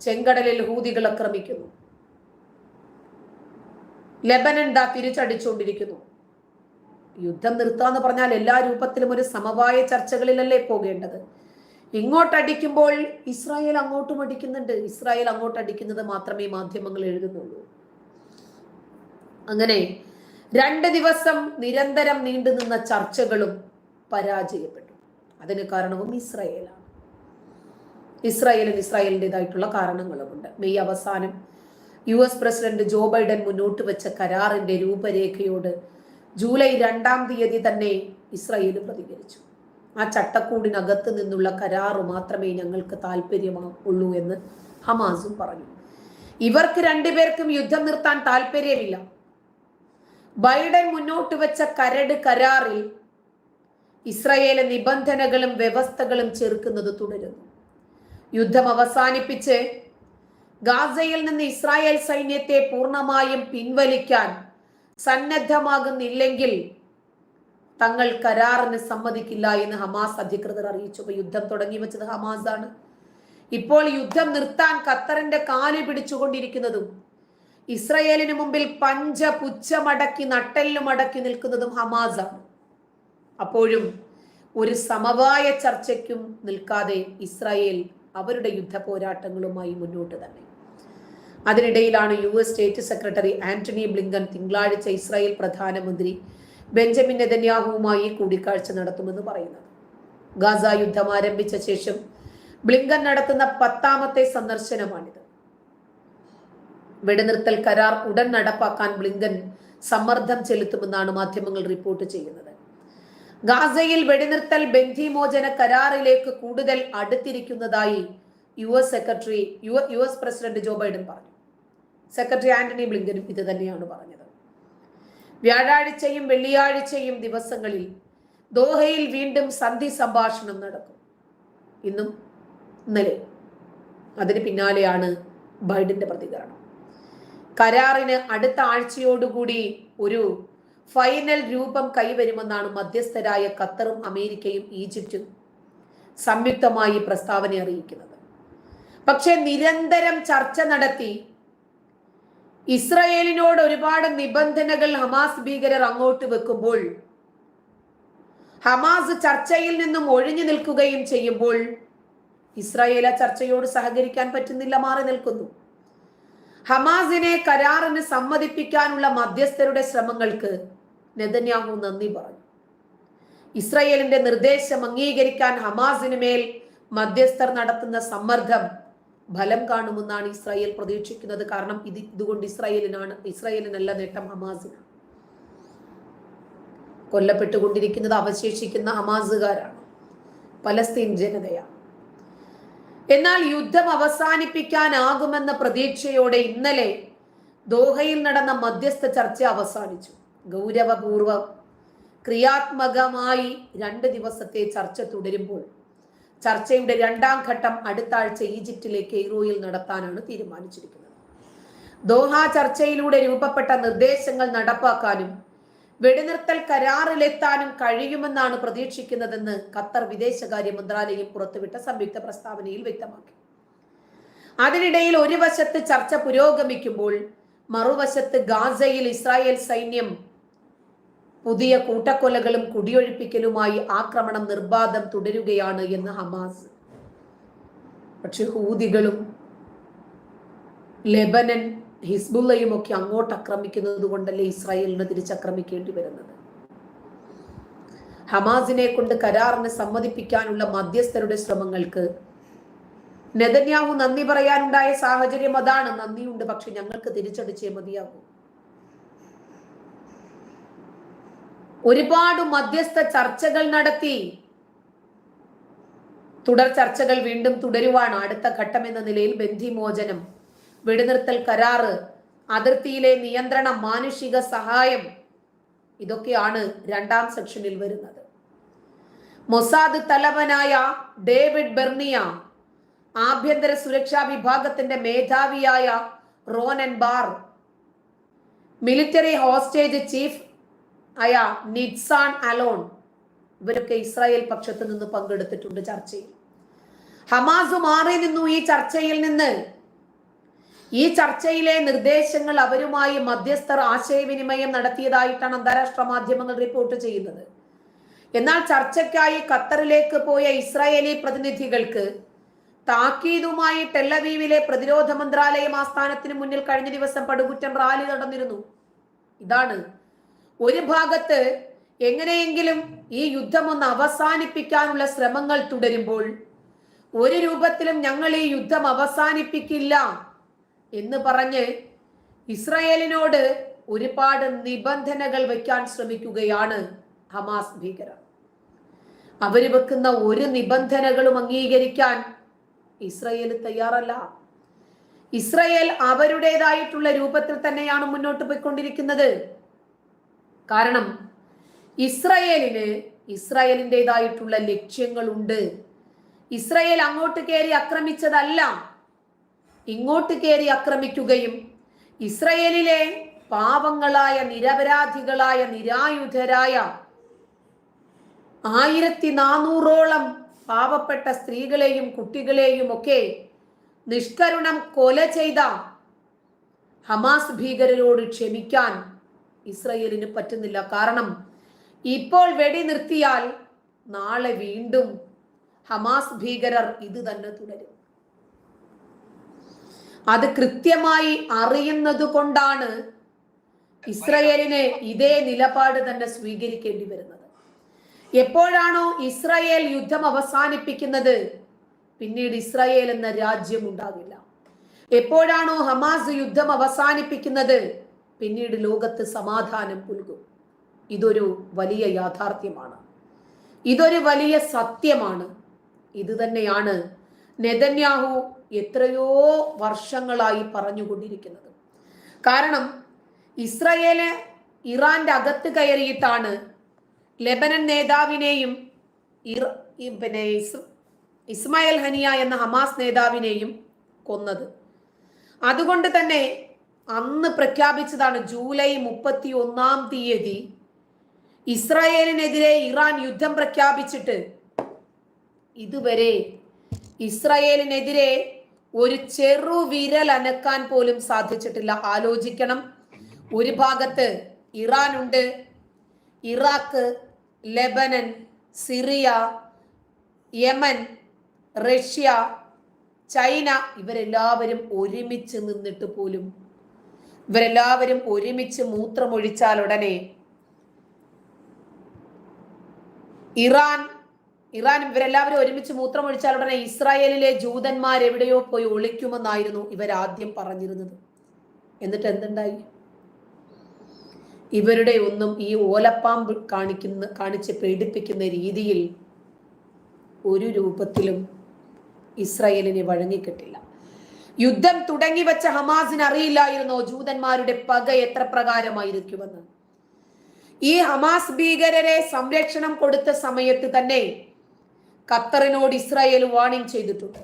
ചെങ്കടലിൽ ഹൂതികൾ ആക്രമിക്കുന്നു, ലെബനൻ തിരിച്ചടിച്ചുകൊണ്ടിരിക്കുന്നു. യുദ്ധം നിർത്താന്ന് പറഞ്ഞാൽ എല്ലാ രൂപത്തിലും ഒരു സമവായ ചർച്ചകളിലല്ലേ പോകേണ്ടത്. ഇങ്ങോട്ടടിക്കുമ്പോൾ ഇസ്രായേൽ അങ്ങോട്ടും അടിക്കുന്നുണ്ട്. ഇസ്രായേൽ അങ്ങോട്ട് അടിക്കുന്നത് മാത്രമേ മാധ്യമങ്ങൾ എഴുതുന്നുള്ളൂ. അങ്ങനെ 2 ദിവസം നിരന്തരം നീണ്ടുനിന്ന ചർച്ചകളും പരാജയപ്പെട്ടു. അതിന് കാരണവും ഇസ്രായേലിന് ഇസ്രായേലിൻ്റെതായിട്ടുള്ള കാരണങ്ങളുമുണ്ട്. മെയ് അവസാനം US പ്രസിഡന്റ് ജോ ബൈഡൻ മുന്നോട്ട് വെച്ച കരാറിന്റെ രൂപരേഖയോട് ജൂലൈ 2-ാം തീയതി തന്നെ ഇസ്രായേൽ പ്രതികരിച്ചു. ആ ചട്ടക്കൂടിനകത്ത് നിന്നുള്ള കരാറ് മാത്രമേ ഞങ്ങൾക്ക് താല്പര്യമുള്ളൂ എന്ന് ഹമാസും പറഞ്ഞു. ഇവർക്ക് രണ്ടുപേർക്കും യുദ്ധം നിർത്താൻ താല്പര്യമില്ല. ബൈഡൻ മുന്നോട്ട് വെച്ച കരട് കരാറിൽ ഇസ്രായേൽ നിബന്ധനകളും വ്യവസ്ഥകളും ചേർക്കുന്നത് തുടരുന്നു. യുദ്ധം അവസാനിപ്പിച്ച് ഗാസയിൽ നിന്ന് ഇസ്രായേൽ സൈന്യത്തെ പൂർണ്ണമായും പിൻവലിക്കാൻ സന്നദ്ധമാകുന്നില്ലെങ്കിൽ തങ്ങൾ കരാറിന് സമ്മതിക്കില്ല എന്ന് ഹമാസ് അധികൃതർ അറിയിച്ചു. അപ്പൊ യുദ്ധം തുടങ്ങി വെച്ചത് ഹമാസ് ആണ്. ഇപ്പോൾ യുദ്ധം നിർത്താൻ ഖത്തറിന്റെ കാല് പിടിച്ചുകൊണ്ടിരിക്കുന്നതും ഇസ്രായേലിന് മുമ്പിൽ പഞ്ചപുച്ഛമടക്കി നട്ടെല്ലുമടക്കി നിൽക്കുന്നതും ഹമാസ് ആണ്. അപ്പോഴും ഒരു സമവായ ചർച്ചയ്ക്കും നിൽക്കാതെ ഇസ്രായേൽ അവരുടെ യുദ്ധ പോരാട്ടങ്ങളുമായി മുന്നോട്ട് തന്നെ. അതിനിടയിലാണ് US state secretary Antony Blinken തിങ്കളാഴ്ച ഇസ്രായേൽ പ്രധാനമന്ത്രി ബെഞ്ചമിൻ നെതന്യാഹുവുമായി കൂടിക്കാഴ്ച നടത്തുമെന്ന് പറയുന്നത്. ഗാസ യുദ്ധം ആരംഭിച്ച ശേഷം ബ്ലിങ്കൻ നടത്തുന്ന 10ാമത്തെ സന്ദർശനമാണിത്. വെടിനിർത്തൽ കരാർ ഉടൻ നടപ്പാക്കാൻ ബ്ലിങ്കൻ സമ്മർദ്ദം ചെലുത്തുമെന്നാണ് മാധ്യമങ്ങൾ റിപ്പോർട്ട് ചെയ്യുന്നത്. ഗാസയിൽ വെടിനിർത്തൽ ബന്ധിമോചന കരാറിലേക്ക് കൂടുതൽ അടുത്തിരിക്കുന്നതായി US പ്രസിഡന്റ് ജോ ബൈഡൻ പറഞ്ഞു. സെക്രട്ടറി ആന്റണി ബ്ലിങ്കനും ഇത് തന്നെയാണ് പറഞ്ഞത്. വ്യാഴാഴ്ചയും വെള്ളിയാഴ്ചയും ദിവസങ്ങളിൽ ദോഹയിൽ വീണ്ടും സന്ധി സംഭാഷണം നടക്കും. ഇന്നും ഇന്നലെ. അതിന് പിന്നാലെയാണ് ബൈഡന്റെ പ്രതികരണം. കരാറിന് അടുത്ത ആഴ്ചയോടുകൂടി ഒരു ഫൈനൽ രൂപം കൈവരുമെന്നാണ് മധ്യസ്ഥരായ ഖത്തറും അമേരിക്കയും ഈജിപ്തും സംയുക്തമായി പ്രസ്താവന അറിയിക്കുന്നത്. പക്ഷെ നിരന്തരം ചർച്ച നടത്തി ഇസ്രായേലിനോട് ഒരുപാട് നിബന്ധനകൾ ഹമാസ് ഭീകരർ അങ്ങോട്ട് വെക്കുമ്പോൾ ഹമാസ് ചർച്ചയിൽ നിന്നും ഒഴിഞ്ഞു നിൽക്കുകയും ചെയ്യുമ്പോൾ ഇസ്രായേൽ ആ ചർച്ചയോട് സഹകരിക്കാൻ പറ്റുന്നില്ല, മാറി നിൽക്കുന്നു. ഹമാസിനെ കരാറിന് സമ്മതിപ്പിക്കാനുള്ള മധ്യസ്ഥരുടെ ശ്രമങ്ങൾക്ക് നെതന്യാഹു നന്ദി പറഞ്ഞു. ഇസ്രായേലിന്റെ നിർദ്ദേശം അംഗീകരിക്കാൻ ഹമാസിന് മേൽ മധ്യസ്ഥർ നടത്തുന്ന സമ്മർദ്ദം ഫലം കാണുമെന്നാണ് ഇസ്രായേൽ പ്രതീക്ഷിക്കുന്നത്. കാരണം ഇതുകൊണ്ട് ഇസ്രായേലിനല്ല നേട്ടം, ഹമാസിനാണ്. കൊല്ലപ്പെട്ടുകൊണ്ടിരിക്കുന്നത് അവശേഷിക്കുന്ന ഹമാസുകാരാണ്, പലസ്തീൻ ജനതയാണ്. എന്നാൽ യുദ്ധം അവസാനിപ്പിക്കാനാകുമെന്ന പ്രതീക്ഷയോടെ ഇന്നലെ ദോഹയിൽ നടന്ന മധ്യസ്ഥ ചർച്ച അവസാനിച്ചു. ഗൗരവപൂർവം ക്രിയാത്മകമായി 2 ദിവസത്തെ ചർച്ച തുടരുമ്പോൾ ചർച്ചയുടെ 2ാം ഘട്ടം അടുത്ത ആഴ്ച ഈജിപ്തിലെ കെയ്റോയിൽ നടത്താനാണ് തീരുമാനിച്ചിരിക്കുന്നത്. ദോഹ ചർച്ചയിലൂടെ രൂപപ്പെട്ട നിർദ്ദേശങ്ങൾ നടപ്പാക്കാനും വെടിനിർത്തൽ കരാറിലെത്താനും കഴിയുമെന്നാണ് പ്രതീക്ഷിക്കുന്നതെന്ന് ഖത്തർ വിദേശകാര്യ മന്ത്രാലയം പുറത്തുവിട്ട സംയുക്ത പ്രസ്താവനയിൽ വ്യക്തമാക്കി. അതിനിടയിൽ ഒരു വശത്ത് ചർച്ച പുരോഗമിക്കുമ്പോൾ മറുവശത്ത് ഗാസയിൽ ഇസ്രായേൽ സൈന്യം പുതിയ കൂട്ടക്കൊലകളും കുടിയൊഴിപ്പിക്കലുമായി ആക്രമണം നിർബാധം തുടരുകയാണ് എന്ന് ഹമാസ്. പക്ഷെ ഹൂതികളും ലെബനൻ ഹിസ്ബുള്ളയും ഒക്കെ അങ്ങോട്ട് ആക്രമിക്കുന്നത് കൊണ്ടല്ലേ ഇസ്രായേലിന് തിരിച്ചാക്രമിക്കേണ്ടി വരുന്നത്. ഹമാസിനെ കൊണ്ട് കരാറിന് സമ്മതിപ്പിക്കാനുള്ള മധ്യസ്ഥരുടെ ശ്രമങ്ങൾക്ക് നെതന്യാഹു നന്ദി പറയാനുണ്ടായ സാഹചര്യം അതാണ്. നന്ദിയുണ്ട്, പക്ഷെ ഞങ്ങൾക്ക് തിരിച്ചടിച്ചേ മതിയാകൂ. ഒരുപാട് മധ്യസ്ഥ ചർച്ചകൾ നടത്തി. തുടർ ചർച്ചകൾ വീണ്ടും തുടരുവാണ്. അടുത്ത ഘട്ടം എന്ന നിലയിൽ ബന്ധിമോചനം, വെടിനിർത്തൽ കരാറ്, അതിർത്തിയിലെ നിയന്ത്രണം, മാനുഷിക സഹായം, ഇതൊക്കെയാണ് 2ാം സെക്ഷനിൽ വരുന്നത്. മൊസാദ് തലവനായ ഡേവിഡ് ബെർണിയ, ആഭ്യന്തര സുരക്ഷാ വിഭാഗത്തിന്റെ മേധാവിയായ Ronen Bar, military hostage chief ആയ നിറ്റ്സാൻ അലോൺ, ഇവരൊക്കെ ഇസ്രായേൽ പക്ഷത്ത് നിന്ന് പങ്കെടുത്തിട്ടുണ്ട് ചർച്ചയിൽ. ഹമാസ് മാറി നിന്നു ഈ ചർച്ചയിൽ നിന്ന്. ഈ ചർച്ചയിലെ നിർദ്ദേശങ്ങൾ അവരുമായി മധ്യസ്ഥർ ആശയവിനിമയം നടത്തിയതായിട്ടാണ് അന്താരാഷ്ട്ര മാധ്യമങ്ങൾ റിപ്പോർട്ട് ചെയ്യുന്നത്. എന്നാൽ ചർച്ചയ്ക്കായി ഖത്തറിലേക്ക് പോയ ഇസ്രായേലി പ്രതിനിധികൾക്ക് താക്കീതുമായി ടെല്ലവീവിലെ പ്രതിരോധ മന്ത്രാലയം ആസ്ഥാനത്തിന് മുന്നിൽ കഴിഞ്ഞ ദിവസം പടുകുറ്റൻ റാലി നടന്നിരുന്നു. ഇതാണ് ഒരു ഭാഗത്ത് എങ്ങനെയെങ്കിലും ഈ യുദ്ധം ഒന്ന് അവസാനിപ്പിക്കാനുള്ള ശ്രമങ്ങൾ തുടരുമ്പോൾ ഒരു രൂപത്തിലും ഞങ്ങൾ ഈ യുദ്ധം അവസാനിപ്പിക്കില്ല എന്ന് പറഞ്ഞ് ഇസ്രായേലിനോട് ഒരുപാട് നിബന്ധനകൾ വയ്ക്കാൻ ശ്രമിക്കുകയാണ് ഹമാസ് ഭീകരർ. അവര് വെക്കുന്ന ഒരു നിബന്ധനകളും അംഗീകരിക്കാൻ ഇസ്രായേൽ തയ്യാറല്ല. ഇസ്രായേൽ അവരുടേതായിട്ടുള്ള രൂപത്തിൽ തന്നെയാണ് മുന്നോട്ട് പോയിക്കൊണ്ടിരിക്കുന്നത്. കാരണം ഇസ്രായേലിൻ്റെതായിട്ടുള്ള ലക്ഷ്യങ്ങളുണ്ട്. ഇസ്രായേൽ അങ്ങോട്ട് കയറി ആക്രമിച്ചതല്ല, ഇങ്ങോട്ട് കയറി ആക്രമിക്കുകയും ഇസ്രായേലിലെ പാവങ്ങളായ നിരപരാധികളായ നിരായുധരായ 1400ഓളം പാവപ്പെട്ട സ്ത്രീകളെയും കുട്ടികളെയും ഒക്കെ നിഷ്കരുണം കൊല ചെയ്ത ഹമാസ് ഭീകരരോട് ക്ഷമിക്കാൻ ഇസ്രായേലിന് പറ്റുന്നില്ല. കാരണം ഇപ്പോൾ വെടി നിർത്തിയാൽ നാളെ വീണ്ടും ഹമാസ് ഭീകരർ ഇത് തന്നെ തുടരും. അത് കൃത്യമായി അറിയുന്നത് കൊണ്ടാണ് ഇസ്രായേലിന് ഇതേ നിലപാട് തന്നെ സ്വീകരിക്കേണ്ടി വരുന്നത്. എപ്പോഴാണോ ഇസ്രായേൽ യുദ്ധം അവസാനിപ്പിക്കുന്നത്, പിന്നീട് ഇസ്രായേൽ എന്ന രാജ്യം ഉണ്ടാകില്ല. എപ്പോഴാണോ ഹമാസ് യുദ്ധം അവസാനിപ്പിക്കുന്നത്, പിന്നീട് ലോകത്ത് സമാധാനം പുൽകും. ഇതൊരു വലിയ യാഥാർത്ഥ്യമാണ്, ഇതൊരു വലിയ സത്യമാണ്. ഇത് തന്നെയാണ് നെതന്യാഹു എത്രയോ വർഷങ്ങളായി പറഞ്ഞുകൊണ്ടിരിക്കുന്നത്. കാരണം ഇസ്രായേല് ഇറാന്റെ അകത്ത് കയറിയിട്ടാണ് ലെബനൻ നേതാവിനെയും ഇസ്മായിൽ ഹനിയ എന്ന ഹമാസ് നേതാവിനെയും കൊന്നത്. അതുകൊണ്ട് തന്നെ അന്ന് പ്രഖ്യാപിച്ചതാണ് ജൂലൈ 31 ഇസ്രായേലിനെതിരെ ഇറാൻ യുദ്ധം പ്രഖ്യാപിച്ചിട്ട് ഇതുവരെ ഇസ്രായേലിനെതിരെ ഒരു ചെറു വിരൽ അനക്കാൻ പോലും സാധിച്ചിട്ടില്ല. ആലോചിക്കണം, ഒരു ഭാഗത്ത് ഇറാൻ ഉണ്ട്, Iraq, Lebanon, Syria, Yemen, Russia, China, ഇവരെല്ലാവരും ഒരുമിച്ച് നിന്നിട്ട് പോലും ഇവരെല്ലാവരും ഒരുമിച്ച് മൂത്രമൊഴിച്ചാൽ ഉടനെ ഇറാൻ ഇവരെല്ലാവരും ഒരുമിച്ച് മൂത്രമൊഴിച്ചാൽ ഉടനെ ഇസ്രായേലിലെ ജൂതന്മാർ എവിടെയോ പോയി ഒളിക്കുമെന്നായിരുന്നു ഇവരാദ്യം പറഞ്ഞിരുന്നത്. എന്നിട്ട് എന്തുണ്ടായി? ഇവരുടെ ഒന്നും ഈ ഓലപ്പാമ്പ് കാണിച്ച് പേടിപ്പിക്കുന്ന രീതിയിൽ ഒരു രൂപത്തിലും ഇസ്രായേലിനെ വഴങ്ങിക്കിട്ടില്ല. യുദ്ധം തുടങ്ങി വെച്ച ഹമാസിന് അറിയില്ലായിരുന്നോ ജൂതന്മാരുടെ പക എത്ര പ്രകാരമായിരിക്കുമെന്ന്? ഈ ഹമാസ് ഭീകരരെ സംരക്ഷണം കൊടുത്ത സമയത്ത് തന്നെ ഖത്തറിനോട് ഇസ്രായേൽ വാർണിംഗ് ചെയ്തിട്ടുണ്ട്.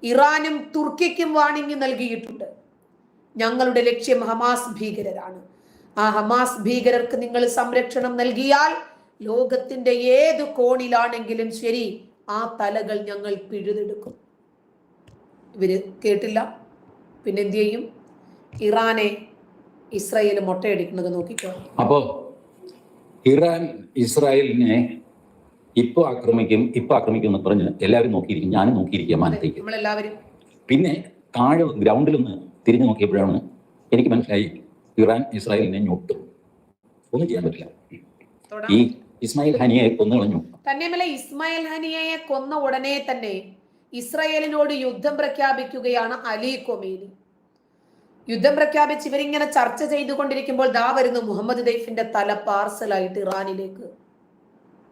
ഇറാനും തുർക്കിക്കും വാർണിംഗ് നൽകിയിട്ടുണ്ട്. ഞങ്ങളുടെ ലക്ഷ്യം ഹമാസ് ഭീകരരാണ്. ആ ഹമാസ് ഭീകരർക്ക് നിങ്ങൾ സംരക്ഷണം നൽകിയാൽ ലോകത്തിന്റെ ഏത് കോണിലാണെങ്കിലും ശരി, ആ തലകൾ ഞങ്ങൾ പിഴുതെടുക്കും. ഇവര് കേട്ടില്ല. പിന്നെ എന്ത് ചെയ്യും? ഇറാനെ ഇസ്രായേൽ മുട്ടയടിക്കുന്നത് നോക്കിക്കോ. അപ്പോ ഇറാൻ ഇസ്രായേലിനെ ഇപ്പൊ ആക്രമിക്കും എന്ന് പറഞ്ഞ് എല്ലാവരും നോക്കിയിരിക്കും. ഞാനും നോക്കിയിരിക്കുക മാനത്തേക്ക്. നമ്മളെല്ലാവരും പിന്നെ താഴെ ഗ്രൗണ്ടിലൊന്ന് തിരിഞ്ഞു നോക്കിയപ്പോഴാണ് എനിക്ക് മനസ്സിലായി ഇറാൻ ഇസ്രായേലിനെ ഞൊട്ടും. ഒന്നും ചെയ്യാൻ പറ്റില്ല. ഈ ഇസ്മായിൽ ഹനിയയെ കൊന്നു കളഞ്ഞു. തന്നെയുമല്ല, ഇസ്മായിൽ ഹനിയയെ കൊന്ന ഉടനെ തന്നെ ഇസ്രായേലിനോട് യുദ്ധം പ്രഖ്യാപിക്കുകയാണ് അലി കൊമേനി. യുദ്ധം പ്രഖ്യാപിച്ച് ഇവരിങ്ങനെ ചർച്ച ചെയ്തുകൊണ്ടിരിക്കുമ്പോൾ ദാ വരുന്നു മുഹമ്മദ് ദൈഫിന്റെ തല പാർസലായിട്ട് ഇറാനിലേക്ക്.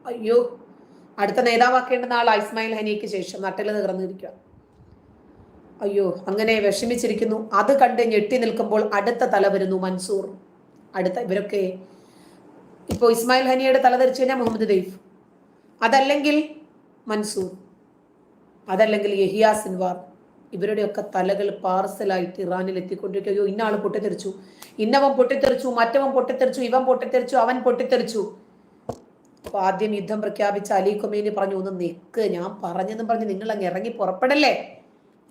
അയ്യോ, അടുത്ത നേതാവാക്കേണ്ടുന്ന ആൾ ഇസ്മായിൽ ഹനിയയ്ക്ക് ശേഷം നട്ടല് നിറഞ്ഞിരിക്കുക. അയ്യോ, അങ്ങനെ വിഷമിച്ചിരിക്കുന്നു. അത് കണ്ട് ഞെട്ടി നിൽക്കുമ്പോൾ അടുത്ത തല വരുന്നു മൻസൂർ. ഇവരൊക്കെ ഇപ്പോൾ ഇസ്മായിൽ ഹനിയയുടെ തല ധരിച്ചു കഴിഞ്ഞാൽ മുഹമ്മദ് ദൈഫ്, അതല്ലെങ്കിൽ മൻസൂർ, അതല്ലെങ്കിൽ യഹിയ സിൻവാർ. ഇവരുടെയൊക്കെ തലകൾ പാർസലായിട്ട് ഇറാനിൽ എത്തിക്കൊണ്ടിരിക്കുക. അയ്യോ, ഇന്ന ആൾ പൊട്ടിത്തെറിച്ചു, ഇന്നവൻ പൊട്ടിത്തെറിച്ചു, മറ്റവൻ പൊട്ടിത്തെറിച്ചു, ഇവൻ പൊട്ടിത്തെറിച്ചു, അവൻ പൊട്ടിത്തെറിച്ചു. അപ്പൊ ആദ്യം യുദ്ധം പ്രഖ്യാപിച്ച അലി ഖൊമേനി പറഞ്ഞു, ഒന്ന് നിക്ക്, ഞാൻ പറഞ്ഞെന്നും പറഞ്ഞ് നിങ്ങൾ അങ്ങ് ഇറങ്ങി പുറപ്പെടല്ലേ,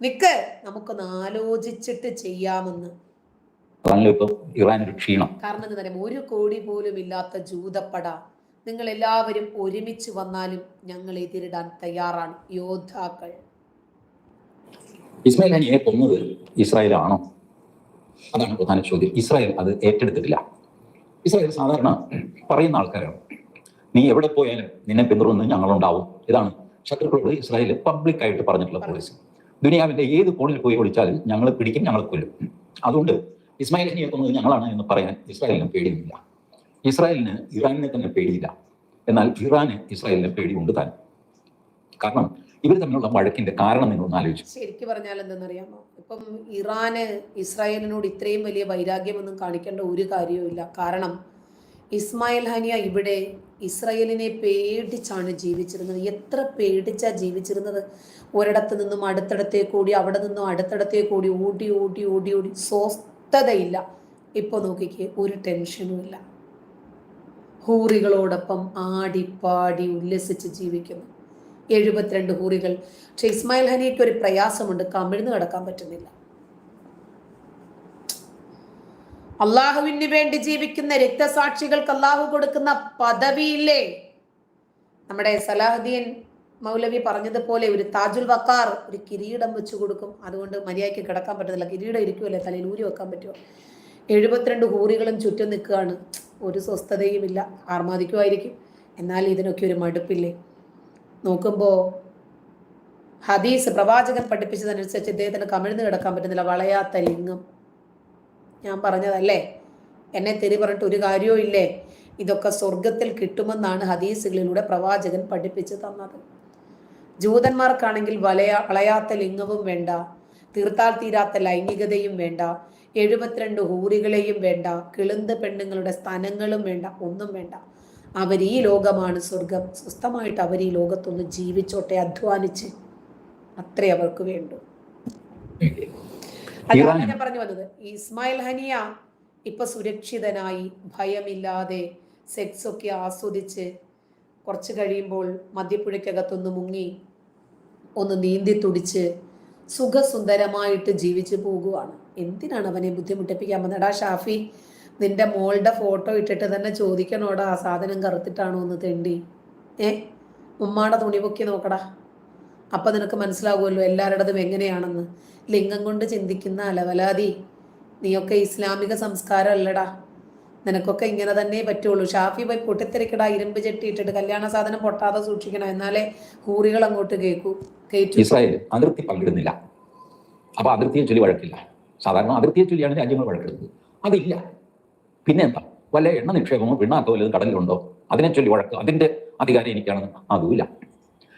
നിക്ക്, നമുക്കൊന്ന് ആലോചിച്ചിട്ട് ചെയ്യാമെന്ന്. കാരണം എന്താ പറയുക, 1 കോടി പോലും ഇല്ലാത്ത ജൂതപ്പട നിങ്ങൾ എല്ലാവരും ഒരുമിച്ച് വന്നാലും ഞങ്ങൾ എതിരിടാൻ തയ്യാറാണ്, യോദ്ധാക്കൾ. ഇസ്മായിൽ ഹനിയെ കൊന്നത് ഇസ്രായേലാണോ? അതാണ് പ്രധാന ചോദ്യം. ഇസ്രായേൽ അത് ഏറ്റെടുത്തിട്ടില്ല. ഇസ്രായേൽ സാധാരണ പറയുന്ന ആൾക്കാരാണ്, നീ എവിടെ പോയാലും നിന്നെ പിന്തുടർന്ന് ഞങ്ങളുണ്ടാവും. ഇതാണ് ശത്രുക്കളോട് ഇസ്രായേൽ പബ്ലിക്കായിട്ട് പറഞ്ഞിട്ടുള്ള പോളിസി. ദുനിയാവിന്റെ ഏത് കോണിൽ പോയി ഒളിച്ചാലും ഞങ്ങൾ പിടിക്കും, ഞങ്ങൾ കൊല്ലും. അതുകൊണ്ട് ഇസ്മായിൽ ഹനിയെ കൊന്നത് ഞങ്ങളാണ് എന്ന് പറയാൻ ഇസ്രായേലിന് പേടിയില്ല. ഇസ്രായേലിന് ഇറാനിനെ തന്നെ പേടിയില്ല. എന്നാൽ ഇറാന് ഇസ്രായേലിനെ പേടിയുണ്ട് താൻ. കാരണം ഇവർ തമ്മിലുള്ള വഴക്കിന്റെ കാരണം നിങ്ങളൊന്ന് ആലോചിച്ചു. ശരിക്കും പറഞ്ഞാൽ എന്തെന്നറിയാമോ, ഇപ്പം ഇറാന് ഇസ്രായേലിനോട് ഇത്രയും വലിയ വൈരാഗ്യമൊന്നും കാണിക്കേണ്ട ഒരു കാര്യവുമില്ല. കാരണം ഇസ്മായിൽ ഹനിയ ഇവിടെ ഇസ്രായേലിനെ പേടിച്ചാണ് ജീവിച്ചിരുന്നത്. എത്ര പേടിച്ചാ ജീവിച്ചിരുന്നത്! ഒരിടത്ത് നിന്നും അടുത്തിടത്തേക്ക് ഓടി, അവിടെ നിന്നും അടുത്തിടത്തേക്ക് ഓടി, ഓടി ഓടി ഓടി ഓടി സ്വസ്ഥതയില്ല. ഇപ്പോൾ നോക്കിക്കേ, ഒരു ടെൻഷനും ഇല്ല. ഹൂറികളോടൊപ്പം ആടിപ്പാടി ഉല്ലസിച്ച് ജീവിക്കുന്നു 72 ഹൂറികൾ. പക്ഷെ ഇസ്മായിൽ ഹനിയയ്ക്ക് ഒരു പ്രയാസമുണ്ട്, കമിഴ്ന്ന് കിടക്കാൻ പറ്റുന്നില്ല. അള്ളാഹുവിന് വേണ്ടി ജീവിക്കുന്ന രക്തസാക്ഷികൾക്ക് അള്ളാഹു കൊടുക്കുന്ന പദവിയില്ലേ? നമ്മുടെ സലാഹുദ്ദീൻ മൗലവി പറഞ്ഞതുപോലെ ഒരു താജുൽ വക്കാർ, ഒരു കിരീടം വെച്ചു കൊടുക്കും. അതുകൊണ്ട് മര്യാദയ്ക്ക് കിടക്കാൻ പറ്റത്തില്ല. കിരീടം ഇരിക്കുമല്ലേ, തലയിൽ ഊരി വെക്കാൻ പറ്റുമോ? 72 ഹൂറികളും ചുറ്റും നിൽക്കുകയാണ്. ഒരു സ്വസ്ഥതയുമില്ല. ആർമാദിക്കുമായിരിക്കും. എന്നാൽ ഇതിനൊക്കെ ഒരു മടുപ്പില്ലേ? നോക്കുമ്പോൾ ഹദീസ് പ്രവാചകൻ പഠിപ്പിച്ചതനുസരിച്ച് ഇദ്ദേഹത്തിന് കമിഴ്ന്ന് കിടക്കാൻ പറ്റുന്നില്ല. വളയാത്ത ലിംഗം. ഞാൻ പറഞ്ഞതല്ലേ, എന്നെ തെറി പറഞ്ഞിട്ട് ഒരു കാര്യവും ഇല്ലേ? ഇതൊക്കെ സ്വർഗത്തിൽ കിട്ടുമെന്നാണ് ഹദീസുകളിലൂടെ പ്രവാചകൻ പഠിപ്പിച്ചു തന്നത്. ജൂതന്മാർക്കാണെങ്കിൽ വളയാത്ത ലിംഗവും വേണ്ട, തീർത്താൽ തീരാത്ത ലൈംഗികതയും വേണ്ട, 72 ഹൂറികളെയും വേണ്ട, കിളുന്ത് പെണ്ണുങ്ങളുടെ സ്ഥാനങ്ങളും വേണ്ട, ഒന്നും വേണ്ട. അവർ ഈ ലോകമാണ് സ്വർഗം. സ്വസ്ഥമായിട്ട് അവർ ഈ ലോകത്തൊന്ന് ജീവിച്ചോട്ടെ, അധ്വാനിച്ച്. അത്രേ അവർക്ക് വേണ്ടു. അതാണ് ഞാൻ പറഞ്ഞു വന്നത്. ഇസ്മായിൽ ഹനിയ ഇപ്പൊ സുരക്ഷിതനായി, ഭയമില്ലാതെ സെക്സ് ഒക്കെ ആസ്വദിച്ച് കുറച്ച് കഴിയുമ്പോൾ മദ്യപ്പുഴയ്ക്കകത്തൊന്ന് മുങ്ങി ഒന്ന് നീന്തി തുടിച്ച് സുഖസുന്ദരമായിട്ട് ജീവിച്ചു പോകുവാണ്. എന്തിനാണ് അവനെ ബുദ്ധിമുട്ടിപ്പിക്കാൻ വന്നത്? എടാ ഷാഫി, നിന്റെ മോളുടെ ഫോട്ടോ ഇട്ടിട്ട് തന്നെ ചോദിക്കണോടാ, ആ സാധനം കറുത്തിട്ടാണോ എന്ന് തെണ്ടി. ഉമ്മാടെ തുണി പൊക്കി നോക്കടാ, അപ്പം നിനക്ക് മനസ്സിലാവുമല്ലോ എല്ലാവരുടേതും എങ്ങനെയാണെന്ന്. ലിംഗം കൊണ്ട് ചിന്തിക്കുന്ന അലവലാതി, നീയൊക്കെ ഇസ്ലാമിക സംസ്കാരം അല്ലടാ. നിനക്കൊക്കെ ഇങ്ങനെ തന്നെ പറ്റുള്ളൂ. ഷാഫി പോയി പൊട്ടിത്തെറിക്കടാ, ഇരുമ്പ് ചെട്ടി ഇട്ടിട്ട്. കല്യാണ സാധനം പൊട്ടാതെ സൂക്ഷിക്കണം, എന്നാലേ ഹൂറികൾ അങ്ങോട്ട് കയറ്റൂ. ഇസ്രായേൽ അതിർത്തി പങ്കിടുന്നില്ല. അപ്പൊ അതിർത്തിയെ ചൊല്ലി വഴക്കില്ല. സാധാരണ അതിർത്തിയെ ചൊല്ലിയാണ് രാജ്യങ്ങൾ വഴക്കെടുത്തത്. അതില്ല. പിന്നെ എന്താ? വല്ല എണ്ണ നിക്ഷേപമോ പിണ്ണാക്കോ വല്ലതും കടലിലുണ്ടോ? അതിനെ ചൊല്ലി വഴക്ക്, അതിന്റെ അധികാരം എനിക്കാണെന്ന് അതുമില്ല.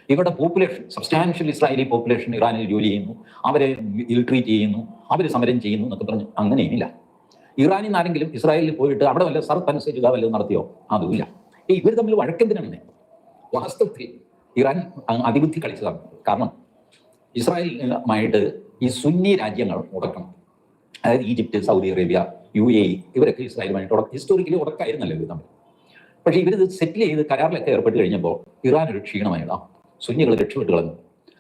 ഇവിടെ പോപ്പുലേഷൻ, സബ്സ്റ്റാൻഷ്യൽ ഇസ്രായേലി പോപ്പുലേഷൻ ഇറാനിൽ ജോലി ചെയ്യുന്നു, അവരെ ഇൽട്രീറ്റ് ചെയ്യുന്നു, അവർ സമരം ചെയ്യുന്നു എന്നൊക്കെ പറഞ്ഞു. അങ്ങനെയില്ല. ഇറാനിൽ നിന്ന് ആരെങ്കിലും ഇസ്രായേലിൽ പോയിട്ട് അവിടെ വല്ല സർത്തനുസരിച്ച് വല്ലതും നടത്തിയോ? അതുമില്ല. ഇവർ തമ്മിൽ വഴക്കെന്തിനാണ്? വാസ്തവത്തിൽ ഇറാൻ അതിബുദ്ധി കളിച്ചതാണ്. കാരണം ഇസ്രായേലുമായിട്ട് ഈ സുന്നി രാജ്യങ്ങൾ ഉടക്കണം. അതായത് ഈജിപ്റ്റ്, സൗദി അറേബ്യ, UAE, ഇവരൊക്കെ ഇസ്രായേലുമായിട്ട് ഹിസ്റ്റോറിക്കലി ഉടക്കായിരുന്നല്ലോ ഇവർ തമ്മിൽ. പക്ഷേ ഇവരിത് സെറ്റിൽ ചെയ്ത് കരാറിലൊക്കെ ഏർപ്പെട്ട് കഴിഞ്ഞപ്പോൾ ഇറാൻ ഒരു ക്ഷീണമായതാണ്. സുന്നികൾ രക്ഷപ്പെട്ട് കളഞ്ഞു.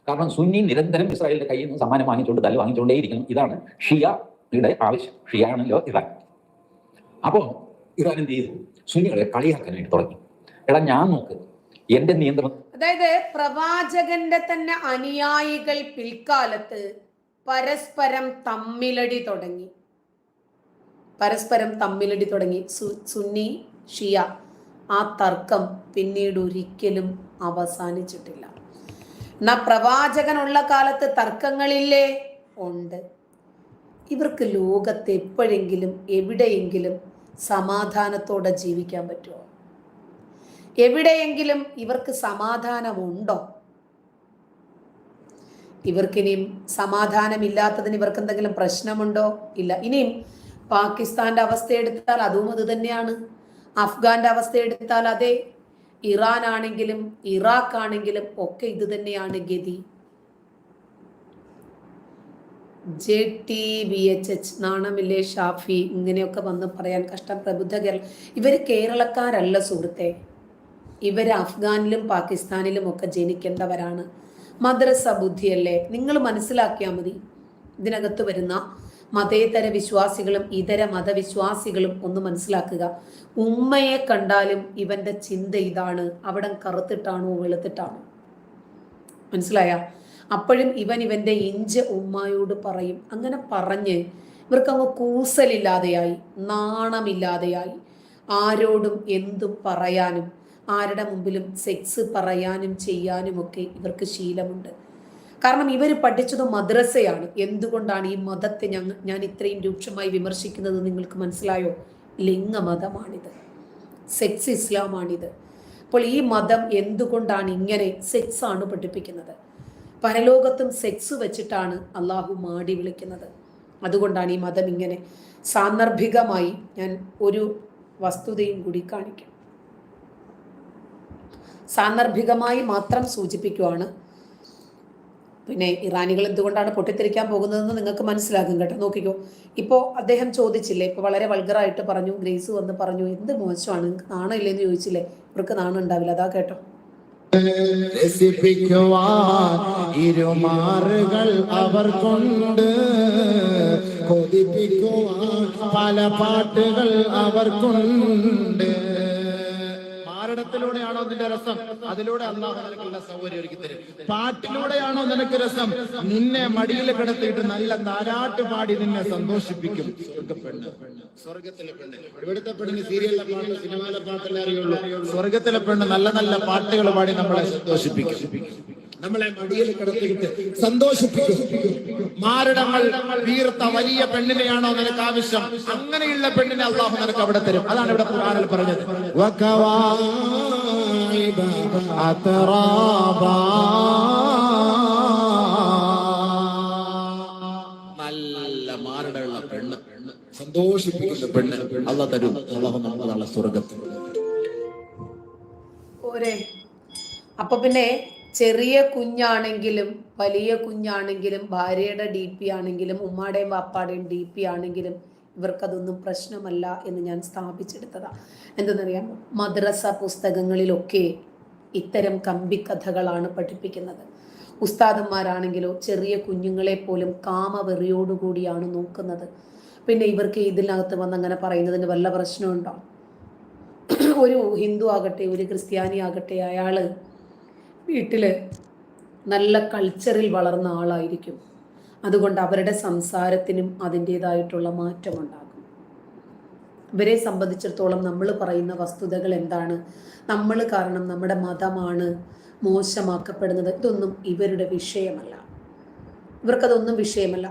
കാരണം സുന്നി നിരന്തരം ഇസ്രായേലിന്റെ കയ്യിൽ നിന്ന് സമ്മാനം വാങ്ങിച്ചുകൊണ്ട് തല വാങ്ങിച്ചുകൊണ്ടേയിരിക്കണം. ഇതാണ് ഷിയയുടെ ആവശ്യം. ഷിയ ആണല്ലോ ഇറാൻ. അപ്പോൾ ഇറാൻ എന്ത് ചെയ്തു? സുന്നികളെ കളിയാക്കാനായിട്ട് തുടങ്ങി. എടാ ഞാൻ നോക്ക്, എന്റെ നിയന്ത്രണം. അതായത് പ്രവാചകന്റെ തന്നെ അനുയായികൾ പിൽക്കാലത്ത് പരസ്പരം തമ്മിലടി തുടങ്ങി. സുന്നി ഷിയ ആ തർക്കം പിന്നീട് ഒരിക്കലും അവസാനിച്ചിട്ടില്ല. എന്നാ പ്രവാചകനുള്ള കാലത്ത് തർക്കങ്ങളില്ലേ? ഉണ്ട്. ഇവർക്ക് ലോകത്ത് എപ്പോഴെങ്കിലും എവിടെയെങ്കിലും സമാധാനത്തോടെ ജീവിക്കാൻ പറ്റുമോ? എവിടെയെങ്കിലും ഇവർക്ക് സമാധാനമുണ്ടോ? ഇവർക്കിനിയും സമാധാനമില്ലാത്തതിന് ഇവർക്ക് എന്തെങ്കിലും പ്രശ്നമുണ്ടോ? ഇല്ല. ഇനിയും പാകിസ്ഥാന്റെ അവസ്ഥ എടുത്താൽ അതും അത് തന്നെയാണ്. അഫ്ഗാന്റെ അവസ്ഥ എടുത്താൽ അതെ. ഇറാൻ ആണെങ്കിലും ഇറാഖ് ആണെങ്കിലും ഒക്കെ ഇത് തന്നെയാണ് ഗതി. JTVHH നാണമില്ലേ ഷാഫി? ഇങ്ങനെയൊക്കെ വന്ന് പറയാൻ കഷ്ടം. പ്രബുദ്ധ കേരളം. ഇവര് കേരളക്കാരല്ല സുഹൃത്തെ. ഇവര് അഫ്ഗാനിലും പാകിസ്ഥാനിലും ഒക്കെ ജനിക്കേണ്ടവരാണ്. മദ്രസ ബുദ്ധിയല്ലേ? നിങ്ങൾ മനസ്സിലാക്കിയാൽ മതി. ഇതിനകത്ത് വരുന്ന മതേതര വിശ്വാസികളും ഇതര മതവിശ്വാസികളും ഒന്ന് മനസ്സിലാക്കുക. ഉമ്മയെ കണ്ടാലും ഇവന്റെ ചിന്ത ഇതാണ്, അവിടം കറുത്തിട്ടാണോ വെളുത്തിട്ടാണോ? മനസ്സിലായ? അപ്പോഴും ഇവന്റെ ഇഞ്ച് ഉമ്മയോട് പറയും. അങ്ങനെ പറഞ്ഞ് ഇവർക്കങ്ങ് കൂസലില്ലാതെയായി, നാണമില്ലാതെയായി. ആരോടും എന്തും പറയാനും ആരുടെ മുമ്പിലും സെക്സ് പറയാനും ചെയ്യാനും ഒക്കെ ഇവർക്ക് ശീലമുണ്ട്. കാരണം ഇവർ പഠിച്ചത് മദ്രസയാണ്. എന്തുകൊണ്ടാണ് ഈ മതത്തെ ഞാൻ ഇത്രയും രൂക്ഷമായി വിമർശിക്കുന്നത് നിങ്ങൾക്ക് മനസ്സിലായോ? ലിംഗമതമാണിത്, സെക്സ് ഇസ്ലാമാണിത്. അപ്പോൾ ഈ മതം എന്തുകൊണ്ടാണ് ഇങ്ങനെ സെക്സ് ആണ് പഠിപ്പിക്കുന്നത്? പരലോകത്തും സെക്സ് വെച്ചിട്ടാണ് അള്ളാഹു മാടി വിളിക്കുന്നത്. അതുകൊണ്ടാണ് ഈ മതം ഇങ്ങനെ. സാന്ദർഭികമായി ഞാൻ ഒരു വസ്തുതയും കൂടി കാണിക്കാം. സാന്ദർഭികമായി മാത്രം സൂചിപ്പിക്കുവാണ്. പിന്നെ ഇറാനികൾ എന്തുകൊണ്ടാണ് പൊട്ടിത്തെറിക്കാൻ പോകുന്നതെന്ന് നിങ്ങൾക്ക് മനസ്സിലാകും കേട്ടോ. നോക്കിക്കോ, ഇപ്പോൾ അദ്ദേഹം ചോദിച്ചില്ലേ, ഇപ്പോൾ വളരെ വൾഗറായിട്ട് പറഞ്ഞു, ഗ്രേസ് വന്ന് പറഞ്ഞു എന്ത് മോശമാണ്, നിങ്ങൾക്ക് നാണമില്ലെന്ന് ചോദിച്ചില്ലേ? ഇവർക്ക് നാണം ഉണ്ടാവില്ല. അതാ കേട്ടോ. ഇരുമാറുകൾ അവർ കൊണ്ട് കൊതിപ്പിക്കുവാൻ പല പാട്ടുകൾ അവർ കൊണ്ട്. മാരണത്തിലൂടെയാണോ നിന്റെ രസം? അതിലൂടെ അള്ളാഹു നിനക്കുള്ള സൗകര്യം ഒരുക്കി തരും. പാട്ടിലൂടെയാണോ നിനക്ക് രസം? നിന്നെ മടിയിൽ കിടത്തിയിട്ട് നല്ല താരാട്ട് പാടി നിന്നെ സന്തോഷിപ്പിക്കും. സ്വർഗത്തിലെ പെണ്ണ്, ഇവിടുത്തെ പെണ്ണിന് സീരിയലിലെ പാട്ട്, സിനിമയിലെ പാട്ടല്ലേ അറിയുള്ളൂ. സ്വർഗത്തിലെ പെണ്ണ് നല്ല നല്ല പാട്ടുകൾ പാടി നമ്മളെ സന്തോഷിപ്പിക്കും, നമ്മളെ മടിയിൽ കിടത്തിയിട്ട് സന്തോഷിപ്പിക്കും. മാരടങ്ങൾ വീർത്ത വലിയ പെണ്ണിനെയാണോ നിനക്ക് ആവശ്യം? അങ്ങനെയുള്ള പെണ്ണിനെ അള്ളാഹു നിനക്ക് അവിടെ തരും. അതാണ് ഇവിടെ ഖുർആനിൽ പറഞ്ഞത്. നല്ല മാരടമുള്ള പെണ്ണ്, സന്തോഷിപ്പിക്കുന്ന പെണ്ണ് അള്ളാഹ് തരും. അള്ളാഹു നമുക്ക് നല്ല സ്വർഗത്തിൽ. അപ്പൊ പിന്നെ ചെറിയ കുഞ്ഞാണെങ്കിലും വലിയ കുഞ്ഞാണെങ്കിലും ഭാര്യയുടെ DP ആണെങ്കിലും ഉമ്മാടെയും വാപ്പാടെയും DP ആണെങ്കിലും ഇവർക്കതൊന്നും പ്രശ്നമല്ല എന്ന് ഞാൻ സ്ഥാപിച്ചെടുത്തതാ. എന്തെന്നറിയാം, മദ്രസ പുസ്തകങ്ങളിലൊക്കെ ഇത്തരം കമ്പിക്കഥകളാണ് പഠിപ്പിക്കുന്നത്. ഉസ്താദന്മാരാണെങ്കിലോ ചെറിയ കുഞ്ഞുങ്ങളെ പോലും കാമവെറിയോടുകൂടിയാണ് നോക്കുന്നത്. പിന്നെ ഇവർക്ക് ഇതിനകത്ത് വന്ന് അങ്ങനെ പറയുന്നതിന് വല്ല പ്രശ്നമുണ്ടോ? ഒരു ഹിന്ദു ആകട്ടെ ഒരു ക്രിസ്ത്യാനി ആകട്ടെ, അയാൾ വീട്ടിൽ നല്ല കൾച്ചറിൽ വളർന്ന ആളായിരിക്കും. അതുകൊണ്ട് അവരുടെ സംസാരത്തിനും അതിൻ്റേതായിട്ടുള്ള മാറ്റമുണ്ടാകും. ഇവരെ സംബന്ധിച്ചിടത്തോളം നമ്മൾ പറയുന്ന വസ്തുതകൾ എന്താണ്, നമ്മൾ കാരണം നമ്മുടെ മതമാണ് മോശമാക്കപ്പെടുന്നത്, ഇതൊന്നും ഇവരുടെ വിഷയമല്ല. ഇവർക്കതൊന്നും വിഷയമല്ല.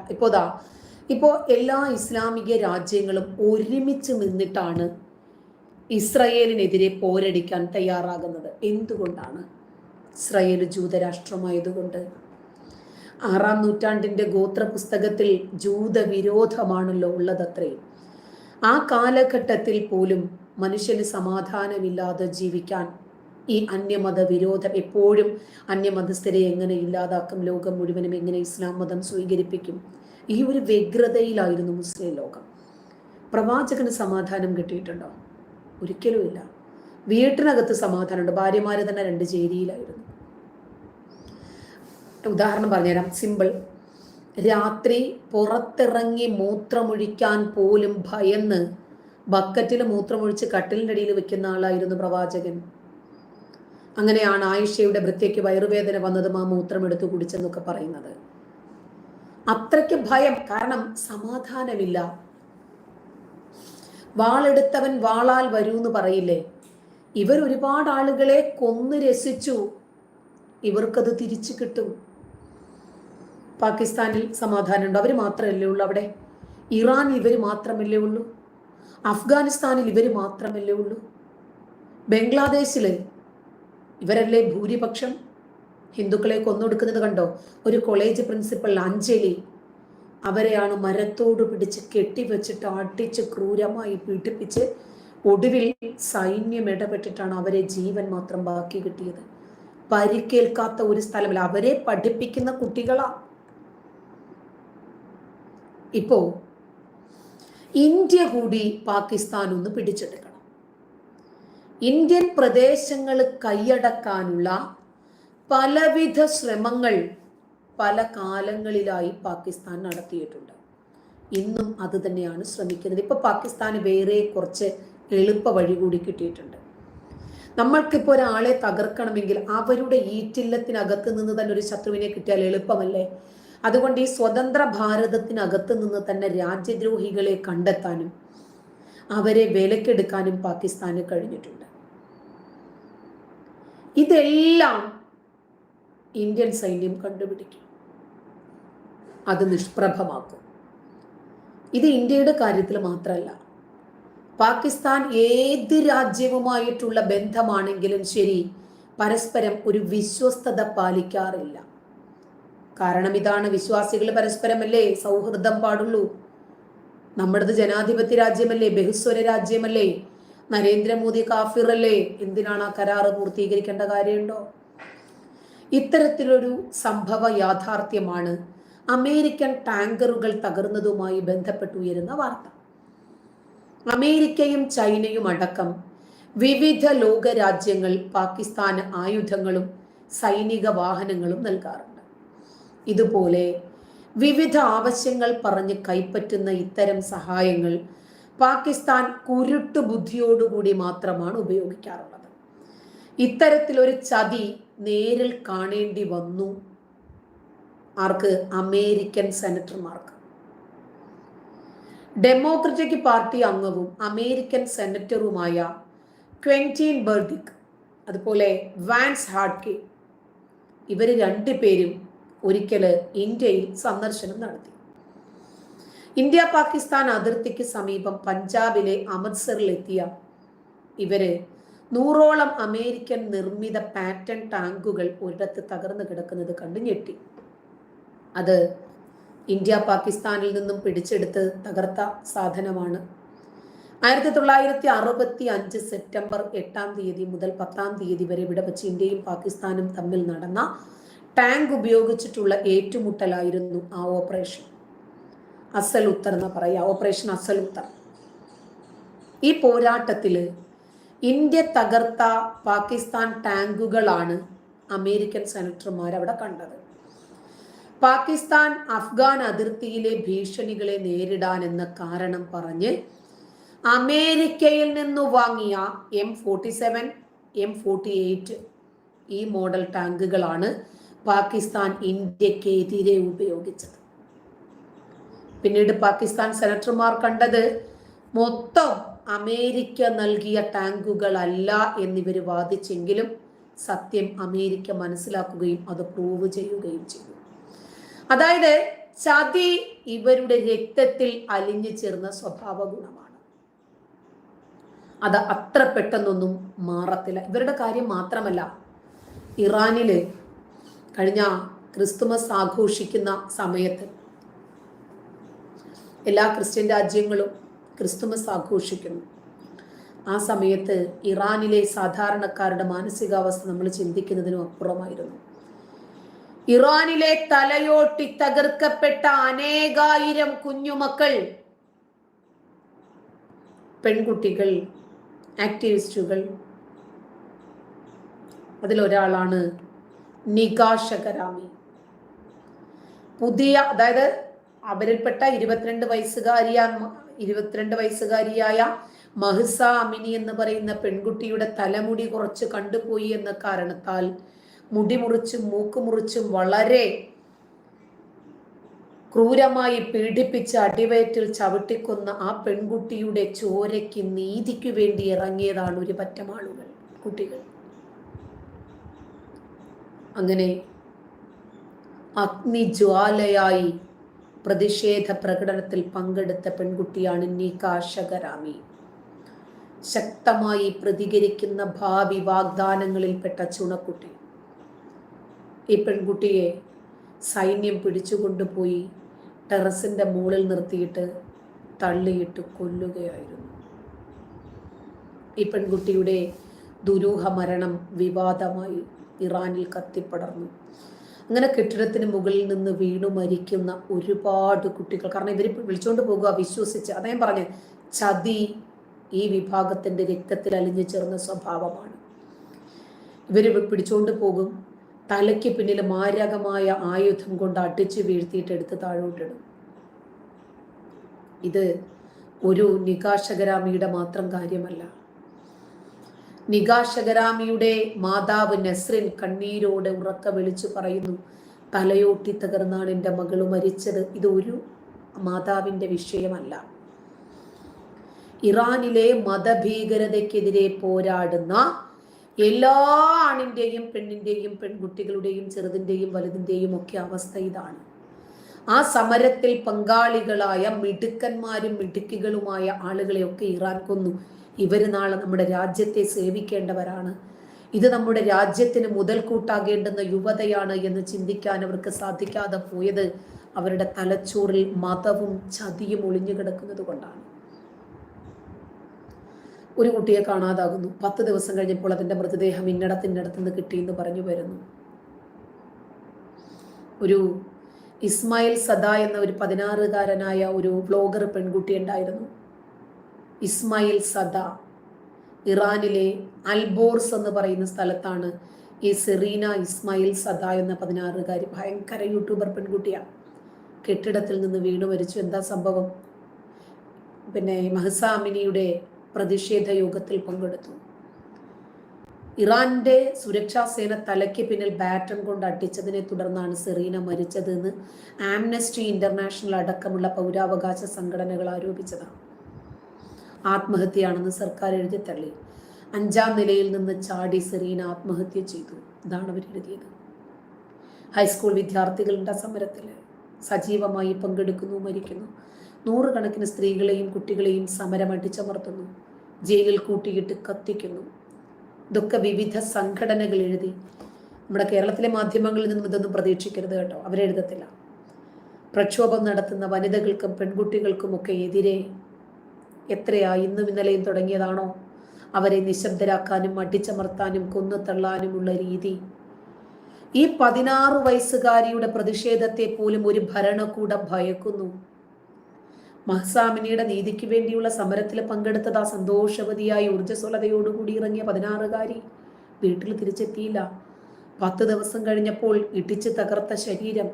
ഇപ്പോൾ എല്ലാ ഇസ്ലാമിക രാജ്യങ്ങളും ഒരുമിച്ച് നിന്നിട്ടാണ് ഇസ്രായേലിനെതിരെ പോരടിക്കാൻ തയ്യാറാകുന്നത്. എന്തുകൊണ്ടാണ്? ഇസ്രായേൽ ജൂതരാഷ്ട്രമായതുകൊണ്ട്. 6-ാം നൂറ്റാണ്ടിൻ്റെ ഗോത്ര പുസ്തകത്തിൽ ജൂതവിരോധമാണല്ലോ ഉള്ളതത്രേ. ആ കാലഘട്ടത്തിൽ പോലും മനുഷ്യന് സമാധാനമില്ലാതെ ജീവിക്കാൻ ഈ അന്യമത വിരോധം, എപ്പോഴും അന്യമതസ്ഥരെ എങ്ങനെ ഇല്ലാതാക്കും, ലോകം മുഴുവനും എങ്ങനെ ഇസ്ലാം മതം സ്വീകരിപ്പിക്കും, ഈ ഒരു വ്യഗ്രതയിലായിരുന്നു മുസ്ലിം ലോകം. പ്രവാചകന് സമാധാനം കിട്ടിയിട്ടുണ്ടോ? ഒരിക്കലുമില്ല. വീട്ടിനകത്ത് സമാധാനമുണ്ട്. ഭാര്യമാര് തന്നെ 2 ചേരിയിലായിരുന്നു. ഉദാഹരണം പറഞ്ഞുതരാം, സിമ്പിൾ. രാത്രി പുറത്തിറങ്ങി മൂത്രമൊഴിക്കാൻ പോലും ഭയന്ന് ബക്കറ്റിൽ മൂത്രമൊഴിച്ച് കട്ടിലിൻ്റെ അടിയിൽ വെക്കുന്ന ആളായിരുന്നു പ്രവാചകൻ. അങ്ങനെയാണ് ആയിഷയുടെ ഭൃത്യയ്ക്ക് വയറുവേദന വന്നതും ആ മൂത്രം എടുത്തു കുടിച്ചെന്നൊക്കെ പറയുന്നത്. അത്രയ്ക്ക് ഭയം, കാരണം സമാധാനമില്ല. വാളെടുത്തവൻ വാളാൽ വരൂ എന്ന് പറയില്ലേ? ഇവർ ഒരുപാട് ആളുകളെ കൊന്നു രസിച്ചു, ഇവർക്കത് തിരിച്ചു കിട്ടും. പാകിസ്ഥാനിൽ സമാധാനമുണ്ട്, അവർ മാത്രമല്ലേ ഉള്ളൂ അവിടെ. ഇറാനിൽ ഇവർ മാത്രമല്ലേ ഉള്ളൂ. അഫ്ഗാനിസ്ഥാനിൽ ഇവർ മാത്രമല്ലേ ഉള്ളൂ. ബംഗ്ലാദേശിൽ ഇവരല്ലേ ഭൂരിപക്ഷം. ഹിന്ദുക്കളെ കൊന്നൊടുക്കുന്നത് കണ്ടോ? ഒരു കോളേജ് പ്രിൻസിപ്പൽ അഞ്ജലി, അവരെയാണ് മരത്തോട് പിടിച്ച് കെട്ടിവെച്ചിട്ട് അടിച്ച് ക്രൂരമായി പീഡിപ്പിച്ച് ഒടുവിൽ സൈന്യം ഇടപെട്ടിട്ടാണ് അവരെ ജീവൻ മാത്രം ബാക്കി കിട്ടിയത്. പരിക്കേൽക്കാത്ത ഒരു സ്ഥലമില്ല. അവരെ പഠിപ്പിക്കുന്ന കുട്ടികളാ. ഇപ്പോ ഇന്ത്യ കൂടി പാകിസ്ഥാൻ ഒന്ന് പിടിച്ചെടുക്കണം. ഇന്ത്യൻ പ്രദേശങ്ങൾ കൈയടക്കാനുള്ള പലവിധ ശ്രമങ്ങൾ പല കാലങ്ങളിലായി പാകിസ്ഥാൻ നടത്തിയിട്ടുണ്ട്. ഇന്നും അത് തന്നെയാണ് ശ്രമിക്കുന്നത്. ഇപ്പൊ പാകിസ്ഥാന് വേറെ കുറച്ച് എളുപ്പ വഴി കൂടി കിട്ടിയിട്ടുണ്ട്. നമ്മൾക്കിപ്പോൾ ഒരാളെ തകർക്കണമെങ്കിൽ അവരുടെ ഈറ്റില്ലത്തിനകത്ത് നിന്ന് തന്നെ ഒരു ശത്രുവിനെ കിട്ടിയാൽ എളുപ്പമല്ലേ? അതുകൊണ്ട് ഈ സ്വതന്ത്ര ഭാരതത്തിനകത്ത് നിന്ന് തന്നെ രാജ്യദ്രോഹികളെ കണ്ടെത്താനും അവരെ വിലക്കെടുക്കാനും പാകിസ്ഥാന് കഴിഞ്ഞിട്ടുണ്ട്. ഇതെല്ലാം ഇന്ത്യൻ സൈന്യം കണ്ടുപിടിക്കും. അത് നിഷ്പ്രഭമാക്കും. ഇത് ഇന്ത്യയുടെ കാര്യത്തിൽ മാത്രമല്ല, പാകിസ്ഥാൻ ഏത് രാജ്യവുമായിട്ടുള്ള ബന്ധമാണെങ്കിലും ശരി, പരസ്പരം ഒരു വിശ്വസ്തത പാലിക്കാറില്ല. കാരണം ഇതാണ്, വിശ്വാസികൾ പരസ്പരമല്ലേ സൗഹൃദം പാടുള്ളൂ. നമ്മുടേത് ജനാധിപത്യ രാജ്യമല്ലേ, ബഹുസ്വര രാജ്യമല്ലേ, നരേന്ദ്രമോദി കാഫിറല്ലേ, എന്തിനാണ് ആ കരാറ് പൂർത്തീകരിക്കേണ്ട കാര്യമുണ്ടോ? ഇത്തരത്തിലൊരു സംഭവ യാഥാർത്ഥ്യമാണ് അമേരിക്കൻ ടാങ്കറുകൾ തകർന്നതുമായി ബന്ധപ്പെട്ട് ഉയരുന്ന വാർത്ത. അമേരിക്കയും ചൈനയും അടക്കം വിവിധ ലോക രാജ്യങ്ങൾ പാകിസ്ഥാന് ആയുധങ്ങളും സൈനിക വാഹനങ്ങളും നൽകാറുണ്ട്. ഇതുപോലെ വിവിധ ആവശ്യങ്ങൾ പറഞ്ഞ് കൈപ്പറ്റുന്ന ഇത്തരം സഹായങ്ങൾ പാകിസ്ഥാൻ കുരുട്ടു ബുദ്ധിയോടുകൂടി മാത്രമാണ് ഉപയോഗിക്കാറുള്ളത്. ഇത്തരത്തിലൊരു ചതി നേരിൽ കാണേണ്ടി വന്നു ആർക്ക്? അമേരിക്കൻ സെനറ്റർമാർക്ക്. ഡെമോക്രറ്റിക് പാർട്ടി അംഗവും അമേരിക്കൻ സെനറ്ററുമായ ക്വെന്റീൻ ബർഡിക്, അതുപോലെ വാൻസ് ഹാഡ്കെ, ഇവർ രണ്ടുപേരും ഒരിക്കല് ഇന്ത്യയിൽ സന്ദർശനം നടത്തി. ഇന്ത്യ പാകിസ്ഥാൻ അതിർത്തിക്ക് സമീപം പഞ്ചാബിലെ അമൃത്സറിലെത്തിയ ഇവര് 100ഓളം അമേരിക്കൻ നിർമ്മിത പാറ്റൺ ടാങ്കുകൾ ഒരിടത്ത് തകർന്നു കിടക്കുന്നത് കണ്ട് ഞെട്ടി. അത് ഇന്ത്യ പാകിസ്ഥാനിൽ നിന്നും പിടിച്ചെടുത്ത് തകർത്ത സാധനമാണ്. 1965 സെപ്റ്റംബർ 8 മുതൽ 10 വരെ ഇവിടെ വെച്ച് ഇന്ത്യയും പാകിസ്ഥാനും തമ്മിൽ നടന്ന ടാങ്ക് ഉപയോഗിച്ചിട്ടുള്ള ഏറ്റുമുട്ടലായിരുന്നു ആ ഓപ്പറേഷൻ അസൽ ഉത്തർ എന്ന് പറയാ, ഓപ്പറേഷൻ അസൽ ഉത്തർ. ഈ പോരാട്ടത്തില് ഇന്ത്യ തകർത്ത പാകിസ്ഥാൻ ടാങ്കുകളാണ് അമേരിക്കൻ സെനറ്റർമാർ അവിടെ കണ്ടത്. പാകിസ്ഥാൻ അഫ്ഗാൻ അതിർത്തിയിലെ ഭീഷണികളെ നേരിടാൻ എന്ന കാരണം പറഞ്ഞ് അമേരിക്കയിൽ നിന്ന് വാങ്ങിയ M47, M48 ഈ മോഡൽ ടാങ്കുകളാണ് പാകിസ്ഥാൻ ഇന്ത്യക്കെതിരെ ഉപയോഗിച്ചത്. പിന്നീട് പാകിസ്ഥാൻ സെനറ്റർമാർ കണ്ടത് മൊത്തം അമേരിക്ക നൽകിയ ടാങ്കുകളല്ല എന്നിവർ വാദിച്ചെങ്കിലും സത്യം അമേരിക്ക മനസ്സിലാക്കുകയും അത് പ്രൂവ് ചെയ്യുകയും ചെയ്തു. അതായത് ചതി ഇവരുടെ രക്തത്തിൽ അലിഞ്ഞു ചേർന്ന സ്വഭാവ ഗുണമാണ്. അത് അത്ര പെട്ടെന്നൊന്നും മാറത്തില്ല. ഇവരുടെ കാര്യം മാത്രമല്ല, ഇറാനില് കഴിഞ്ഞ ക്രിസ്തുമസ് ആഘോഷിക്കുന്ന സമയത്ത് എല്ലാ ക്രിസ്ത്യൻ രാജ്യങ്ങളും ക്രിസ്തുമസ് ആഘോഷിക്കുന്നു. ആ സമയത്ത് ഇറാനിലെ സാധാരണക്കാരുടെ മാനസികാവസ്ഥ നമ്മൾ ചിന്തിക്കുന്നതിനും അപ്പുറമായിരുന്നു. ഇറാനിലെ തലയോട്ടി തകർക്കപ്പെട്ട അനേകായിരം കുഞ്ഞുമക്കൾ, പെൺകുട്ടികൾ, ആക്ടിവിസ്റ്റുകൾ, അതിലൊരാളാണ് നിഗാ ഷകരാമി. അതായത് അവരിൽപ്പെട്ട 22 വയസ്സുകാരിയായ മഹ്സ അമിനി എന്ന് പറയുന്ന പെൺകുട്ടിയുടെ തലമുടി കുറച്ച് കണ്ടുപോയി എന്ന കാരണത്താൽ മുടി മുറിച്ചും മൂക്ക് മുറിച്ചും വളരെ ക്രൂരമായി പീഡിപ്പിച്ച് അടിവയറ്റിൽ ചവിട്ടിക്കൊന്ന ആ പെൺകുട്ടിയുടെ ചോരയ്ക്ക് നീതിക്ക് വേണ്ടി ഇറങ്ങിയതാണ് ഒരു പറ്റം ആളുകൾ, കുട്ടികൾ. അങ്ങനെ അഗ്നിജ്വാലയായി പ്രതിഷേധ പ്രകടനത്തിൽ പങ്കെടുത്ത പെൺകുട്ടിയാണ് നിഗാ ഷകരാമി. ശക്തമായി പ്രതികരിക്കുന്ന ഭാവി വാഗ്ദാനങ്ങളിൽപ്പെട്ട ചുണക്കുട്ടി. ഈ പെൺകുട്ടിയെ സൈന്യം പിടിച്ചുകൊണ്ടുപോയി ടെറസിന്റെ മുകളിൽ നിർത്തിയിട്ട് തള്ളിയിട്ട് കൊല്ലുകയായിരുന്നു. ഈ പെൺകുട്ടിയുടെ ദുരൂഹ മരണം വിവാദമായി ഇറാനിൽ കത്തിപ്പടർന്നു. അങ്ങനെ കെട്ടിടത്തിന് മുകളിൽ നിന്ന് വീണു മരിക്കുന്ന ഒരുപാട് കുട്ടികൾ. കാരണം ഇവർ വിളിച്ചുകൊണ്ട് പോകുക വിശ്വസിച്ച്. അദ്ദേഹം പറഞ്ഞ് ചതി ഈ വിഭാഗത്തിന്റെ രക്തത്തിൽ അലിഞ്ഞു ചേർന്ന സ്വഭാവമാണ്. ഇവർ പിടിച്ചുകൊണ്ട് പോകും, തലയ്ക്ക് പിന്നിൽ മാരകമായ ആയുധം കൊണ്ട് അടിച്ചു വീഴ്ത്തിയിട്ട് എടുത്ത് താഴോട്ടിടും. ഇത് ഒരു നിഗാ ഷകരാമിയുടെ മാത്രം കാര്യമല്ല. നിഗാ ഷകരാമിയുടെ മാതാവ് നസ്രിൻ കണ്ണീരോടെ ഉറക്ക വിളിച്ചു പറയുന്നു, തലയോട്ടി തകർന്നാണ് എൻ്റെ മകള് മരിച്ചത്. ഇതൊരു മാതാവിൻ്റെ വിഷയമല്ല. ഇറാനിലെ മതഭീകരതയ്ക്കെതിരെ പോരാടുന്ന എല്ലാ ആണിൻ്റെയും പെണ്ണിൻ്റെയും പെൺകുട്ടികളുടെയും ചെറുതിൻ്റെയും വലുതിൻ്റെയും ഒക്കെ അവസ്ഥ ഇതാണ്. ആ സമരത്തിൽ പങ്കാളികളായ മിടുക്കന്മാരും മിടുക്കികളുമായ ആളുകളെയൊക്കെ ഇറാൻ കൊന്നു. ഇവര് നാളെ നമ്മുടെ രാജ്യത്തെ സേവിക്കേണ്ടവരാണ്. ഇത് നമ്മുടെ രാജ്യത്തിന് മുതൽക്കൂട്ടാകേണ്ടുന്ന യുവതയാണ് എന്ന് ചിന്തിക്കാൻ അവർക്ക് സാധിക്കാതെ പോയത് അവരുടെ തലച്ചോറിൽ മതവും ചതിയും ഒളിഞ്ഞു കിടക്കുന്നത് കൊണ്ടാണ്. ഒരു കുട്ടിയെ കാണാതാകുന്നു. 10 ദിവസം കഴിഞ്ഞപ്പോൾ അതിന്റെ മൃതദേഹം ഇന്നടത്തിനടുത്തുനിന്ന് കിട്ടിയെന്ന് പറഞ്ഞു വരുന്നു. ഒരു ഇസ്മായിൽ സദ എന്ന ഒരു 16കാരനായ ഒരു വ്ലോഗർ പെൺകുട്ടി ഉണ്ടായിരുന്നു. ഇസ്മായിൽ സദ ഇറാനിലെ അൽബോർസ് എന്ന് പറയുന്ന സ്ഥലത്താണ് ഈ സെറീന ഇസ്മായിൽ സദ എന്ന 16കാരി. ഭയങ്കര യൂട്യൂബർ പെൺകുട്ടിയാണ്. കെട്ടിടത്തിൽ നിന്ന് വീണു മരിച്ചു. എന്താ സംഭവം? പിന്നെ മഹ്സ അമിനിയുടെ പ്രതിഷേധ യോഗത്തിൽ പങ്കെടുത്തു. ഇറാന്റെ സുരക്ഷാ സേന തലയ്ക്ക് പിന്നിൽ ബാറ്റൺ കൊണ്ട് അടിച്ചതിനെ തുടർന്നാണ് സെറീന മരിച്ചതെന്ന് ആംനസ്റ്റി ഇന്റർനാഷണൽ അടക്കമുള്ള പൗരാവകാശ സംഘടനകൾ ആരോപിച്ചതാണ്. ആത്മഹത്യയാണെന്ന് സർക്കാർ എഴുതി തള്ളി. 5ാം നിലയിൽ നിന്ന് ചാടി സെറീന ആത്മഹത്യ ചെയ്തു. ഇതാണ് അവർ എഴുതിയത്. ഹൈസ്കൂൾ വിദ്യാർത്ഥികളുടെ സമരത്തിൽ സജീവമായി പങ്കെടുക്കുന്നു, മരിക്കുന്നു. 100 കണക്കിന് സ്ത്രീകളെയും കുട്ടികളെയും സമരം അടിച്ചമർത്തുന്നു, ജയിലിൽ കൂട്ടിയിട്ട് കത്തിക്കുന്നു. ഇതൊക്കെ വിവിധ സംഘടനകൾ എഴുതി. നമ്മുടെ കേരളത്തിലെ മാധ്യമങ്ങളിൽ നിന്നും ഇതൊന്നും പ്രതീക്ഷിക്കരുത് കേട്ടോ, അവരെഴുതത്തില്ല. പ്രക്ഷോഭം നടത്തുന്ന വനിതകൾക്കും പെൺകുട്ടികൾക്കുമൊക്കെ എതിരെ എത്രയാ ഇന്നും ഇന്നലെയും തുടങ്ങിയതാണോ അവരെ നിശബ്ദരാക്കാനും അടിച്ചമർത്താനും കൊന്നു തള്ളാനുമുള്ള രീതി. ഈ 16 വയസ്സുകാരിയുടെ പ്രതിഷേധത്തെ പോലും ഒരു ഭരണകൂടം ഭയക്കുന്നു. മഹ്സ അമിനിയുടെ നീതിക്ക് വേണ്ടിയുള്ള സമരത്തിൽ പങ്കെടുത്തത് ആ സന്തോഷവതിയായി ഊർജ്ജസ്വലതയോടുകൂടി ഇറങ്ങിയ 16കാരി വീട്ടിൽ തിരിച്ചെത്തിയില്ല. 10 ദിവസം കഴിഞ്ഞപ്പോൾ ഇടിച്ച് തകർത്ത ശരീരം,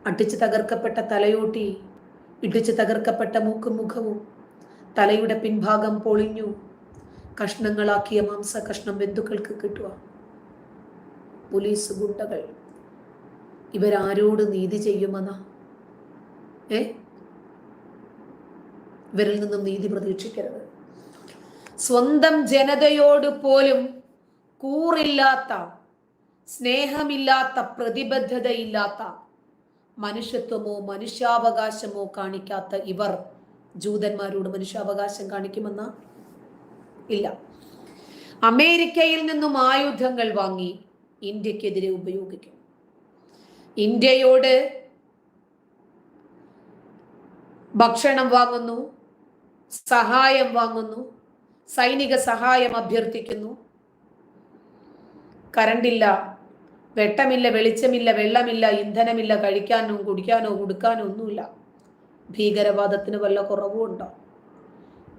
അടിച്ച് തകർക്കപ്പെട്ട തലയോട്ടി, ഇടിച്ച് തകർക്കപ്പെട്ട മൂക്കും മുഖവും, തലയുടെ പിൻഭാഗം പൊളിഞ്ഞു, കഷ്ണങ്ങളാക്കിയ മാംസ കഷ്ണം ബന്ധുക്കൾക്ക് കിട്ടുക. പോലീസ് ഗുണ്ടകൾ ഇവരാരോട് നീതി ചെയ്യുമെന്ന ഇവരിൽ നിന്നും നീതി പ്രതീക്ഷിക്കരുത്. സ്വന്തം ജനതയോട് പോലും കൂറില്ലാത്ത, സ്നേഹമില്ലാത്ത, പ്രതിബദ്ധതയില്ലാത്ത, മനുഷ്യത്വമോ മനുഷ്യാവകാശമോ കാണിക്കാത്ത ഇവർ ജൂതന്മാരോട് മനുഷ്യാവകാശം കാണിക്കുമെന്ന ഇല്ല. അമേരിക്കയിൽ നിന്നും ആയുധങ്ങൾ വാങ്ങി ഇന്ത്യക്കെതിരെ ഉപയോഗിക്കും. ഇന്ത്യയോട് ഭക്ഷണം വാങ്ങുന്നു, സഹായം വാങ്ങുന്നു, സൈനിക സഹായം അഭ്യർത്ഥിക്കുന്നു. കറണ്ടില്ല, വെട്ടമില്ല, വെളിച്ചമില്ല, വെള്ളമില്ല, ഇന്ധനമില്ല, കഴിക്കാനോ കുടിക്കാനോ കൊടുക്കാനോ ഒന്നുമില്ല. ഭീകരവാദത്തിന് വല്ല കുറവും ഉണ്ടോ?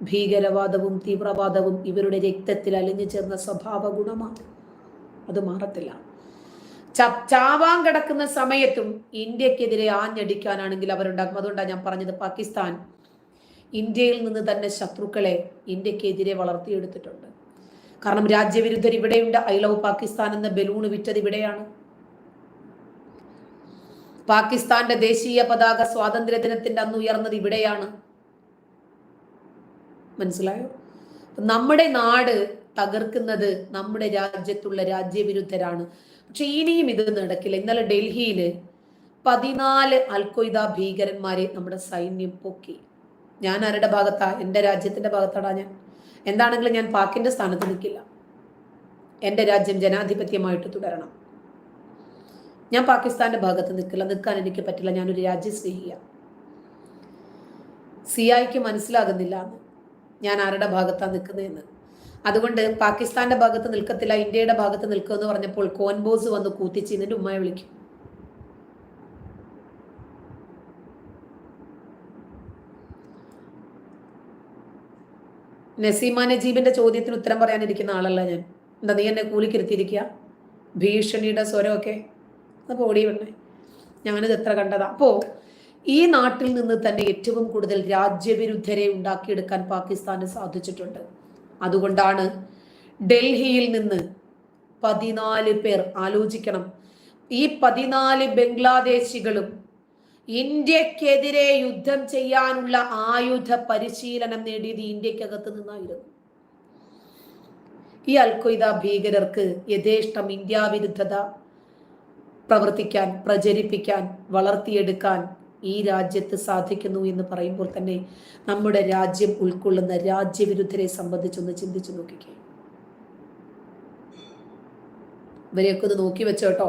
ഭീകരവാദവും തീവ്രവാദവും ഇവരുടെ രക്തത്തിൽ അലിഞ്ഞു ചേർന്ന സ്വഭാവ ഗുണമാണ്. അത് മാറത്തില്ല. ചാവാൻ കിടക്കുന്ന സമയത്തും ഇന്ത്യക്കെതിരെ ആഞ്ഞടിക്കാനാണെങ്കിൽ അവരുണ്ടാകും. അതുകൊണ്ടാണ് ഞാൻ പറഞ്ഞത്, പാകിസ്ഥാൻ ഇന്ത്യയിൽ നിന്ന് തന്നെ ശത്രുക്കളെ ഇന്ത്യക്കെതിരെ വളർത്തിയെടുത്തിട്ടുണ്ട്. കാരണം രാജ്യവിരുദ്ധർ ഇവിടെയുണ്ട്. ഐ ലവ് പാകിസ്ഥാൻ എന്ന ബലൂണ് വിറ്റത് ഇവിടെയാണ്. പാകിസ്ഥാന്റെ ദേശീയ പതാക സ്വാതന്ത്ര്യ ദിനത്തിന്റെ അന്ന് ഉയർന്നത് ഇവിടെയാണ്. മനസ്സിലായോ? നമ്മുടെ നാട് തകർക്കുന്നത് നമ്മുടെ രാജ്യത്തുള്ള രാജ്യവിരുദ്ധരാണ്. പക്ഷെ ഇനിയും ഇത് നടക്കില്ല. ഇന്നലെ ഡൽഹിയിൽ 14 അൽ-ഖ്വയ്ദ ഭീകരന്മാരെ നമ്മുടെ സൈന്യം പൊക്കി. ഞാൻ ആരുടെ ഭാഗത്താ? എൻ്റെ രാജ്യത്തിന്റെ ഭാഗത്താടാ ഞാൻ. എന്താണെങ്കിലും ഞാൻ പാക്കിന്റെ സ്ഥാനത്ത് നിൽക്കില്ല. എൻ്റെ രാജ്യം ജനാധിപത്യമായിട്ട് തുടരണം. ഞാൻ പാകിസ്ഥാന്റെ ഭാഗത്ത് നിൽക്കില്ല, നിൽക്കാൻ എനിക്ക് പറ്റില്ല. ഞാനൊരു രാജ്യസ്നേഹിയാണ്. സിഐക്ക് മനസ്സിലാകുന്നില്ല ഞാൻ ആരുടെ ഭാഗത്താണ് നിൽക്കുന്നതെന്ന്. അതുകൊണ്ട് പാകിസ്ഥാന്റെ ഭാഗത്ത് നിൽക്കത്തില്ല, ഇന്ത്യയുടെ ഭാഗത്ത് നിൽക്കുമെന്ന് പറഞ്ഞപ്പോൾ കോൻബോസ് വന്ന് കൂത്തിച്ച് എന്നിട്ട് ഉമ്മയെ വിളിക്കും. നസീമ നജീബിന്റെ ചോദ്യത്തിന് ഉത്തരം പറയാനിരിക്കുന്ന ആളല്ല ഞാൻ. എന്താ നീ എന്നെ കൂലിക്കിരുത്തിയിരിക്കുക? ഭീഷണിയുടെ സ്വരമൊക്കെ അപ്പോൾ ഓടി വന്നേ. ഞാനിത് എത്ര കണ്ടതാ. അപ്പോ ഈ നാട്ടിൽ നിന്ന് തന്നെ ഏറ്റവും കൂടുതൽ രാജ്യവിരുദ്ധരെ ഉണ്ടാക്കിയെടുക്കാൻ പാകിസ്ഥാന് സാധിച്ചിട്ടുണ്ട്. അതുകൊണ്ടാണ് ഡൽഹിയിൽ നിന്ന് 14 പേർ, ആലോചിക്കണം, ഈ 14 ബംഗ്ലാദേശികളും ഇന്ത്യക്കെതിരെ യുദ്ധം ചെയ്യാനുള്ള ആയുധ പരിശീലനം നേടിയത് ഇന്ത്യക്കകത്ത് നിന്നായിരുന്നു. ഈ അൽ-ഖ്വയ്ദ ഭീകരർക്ക് യഥേഷ്ടം ഇന്ത്യ വിരുദ്ധത പ്രവർത്തിക്കാൻ, പ്രചരിപ്പിക്കാൻ, വളർത്തിയെടുക്കാൻ ഈ രാജ്യത്ത് സാധിക്കുന്നു എന്ന് പറയുമ്പോൾ തന്നെ നമ്മുടെ രാജ്യം ഉൾക്കൊള്ളുന്ന രാജ്യവിരുദ്ധരെ സംബന്ധിച്ചൊന്ന് ചിന്തിച്ചു നോക്കിക്കേ. ഇവരെയൊക്കെ ഒന്ന് നോക്കി വെച്ചോട്ടോ.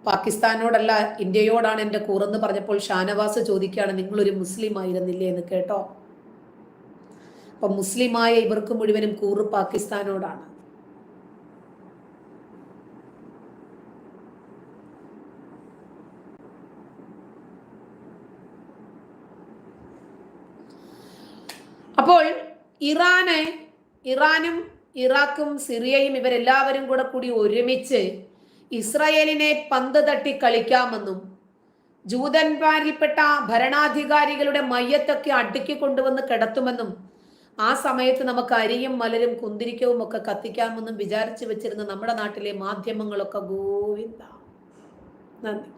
പാകിസ്ഥാനോടല്ല ഇന്ത്യയോടാണ് എൻ്റെ കൂറെന്ന് പറഞ്ഞപ്പോൾ ഷാനവാസ് ചോദിക്കുകയാണ്, നിങ്ങളൊരു മുസ്ലിം ആയിരുന്നില്ലേ എന്ന്. കേട്ടോ, അപ്പൊ മുസ്ലിമായ ഇവർക്ക് മുഴുവനും കൂറ് പാകിസ്ഥാനോടാണ്. അപ്പോൾ ഇറാനും ഇറാഖും സിറിയയും ഇവരെല്ലാവരും കൂടി ഒരുമിച്ച് ഇസ്രായേലിനെ പന്ത് തട്ടി കളിക്കാമെന്നും ജൂതന്മാരിൽപ്പെട്ട ഭരണാധികാരികളുടെ മയ്യത്തൊക്കെ അടുക്കി കൊണ്ടുവന്ന് കിടത്തുമെന്നും ആ സമയത്ത് നമുക്ക് അരിയും മലരും കുന്തിരിക്കവും ഒക്കെ കത്തിക്കാമെന്നും വിചാരിച്ചു വെച്ചിരുന്ന നമ്മുടെ നാട്ടിലെ മാധ്യമങ്ങളൊക്കെ ഗോവിന്ദ. നന്ദി.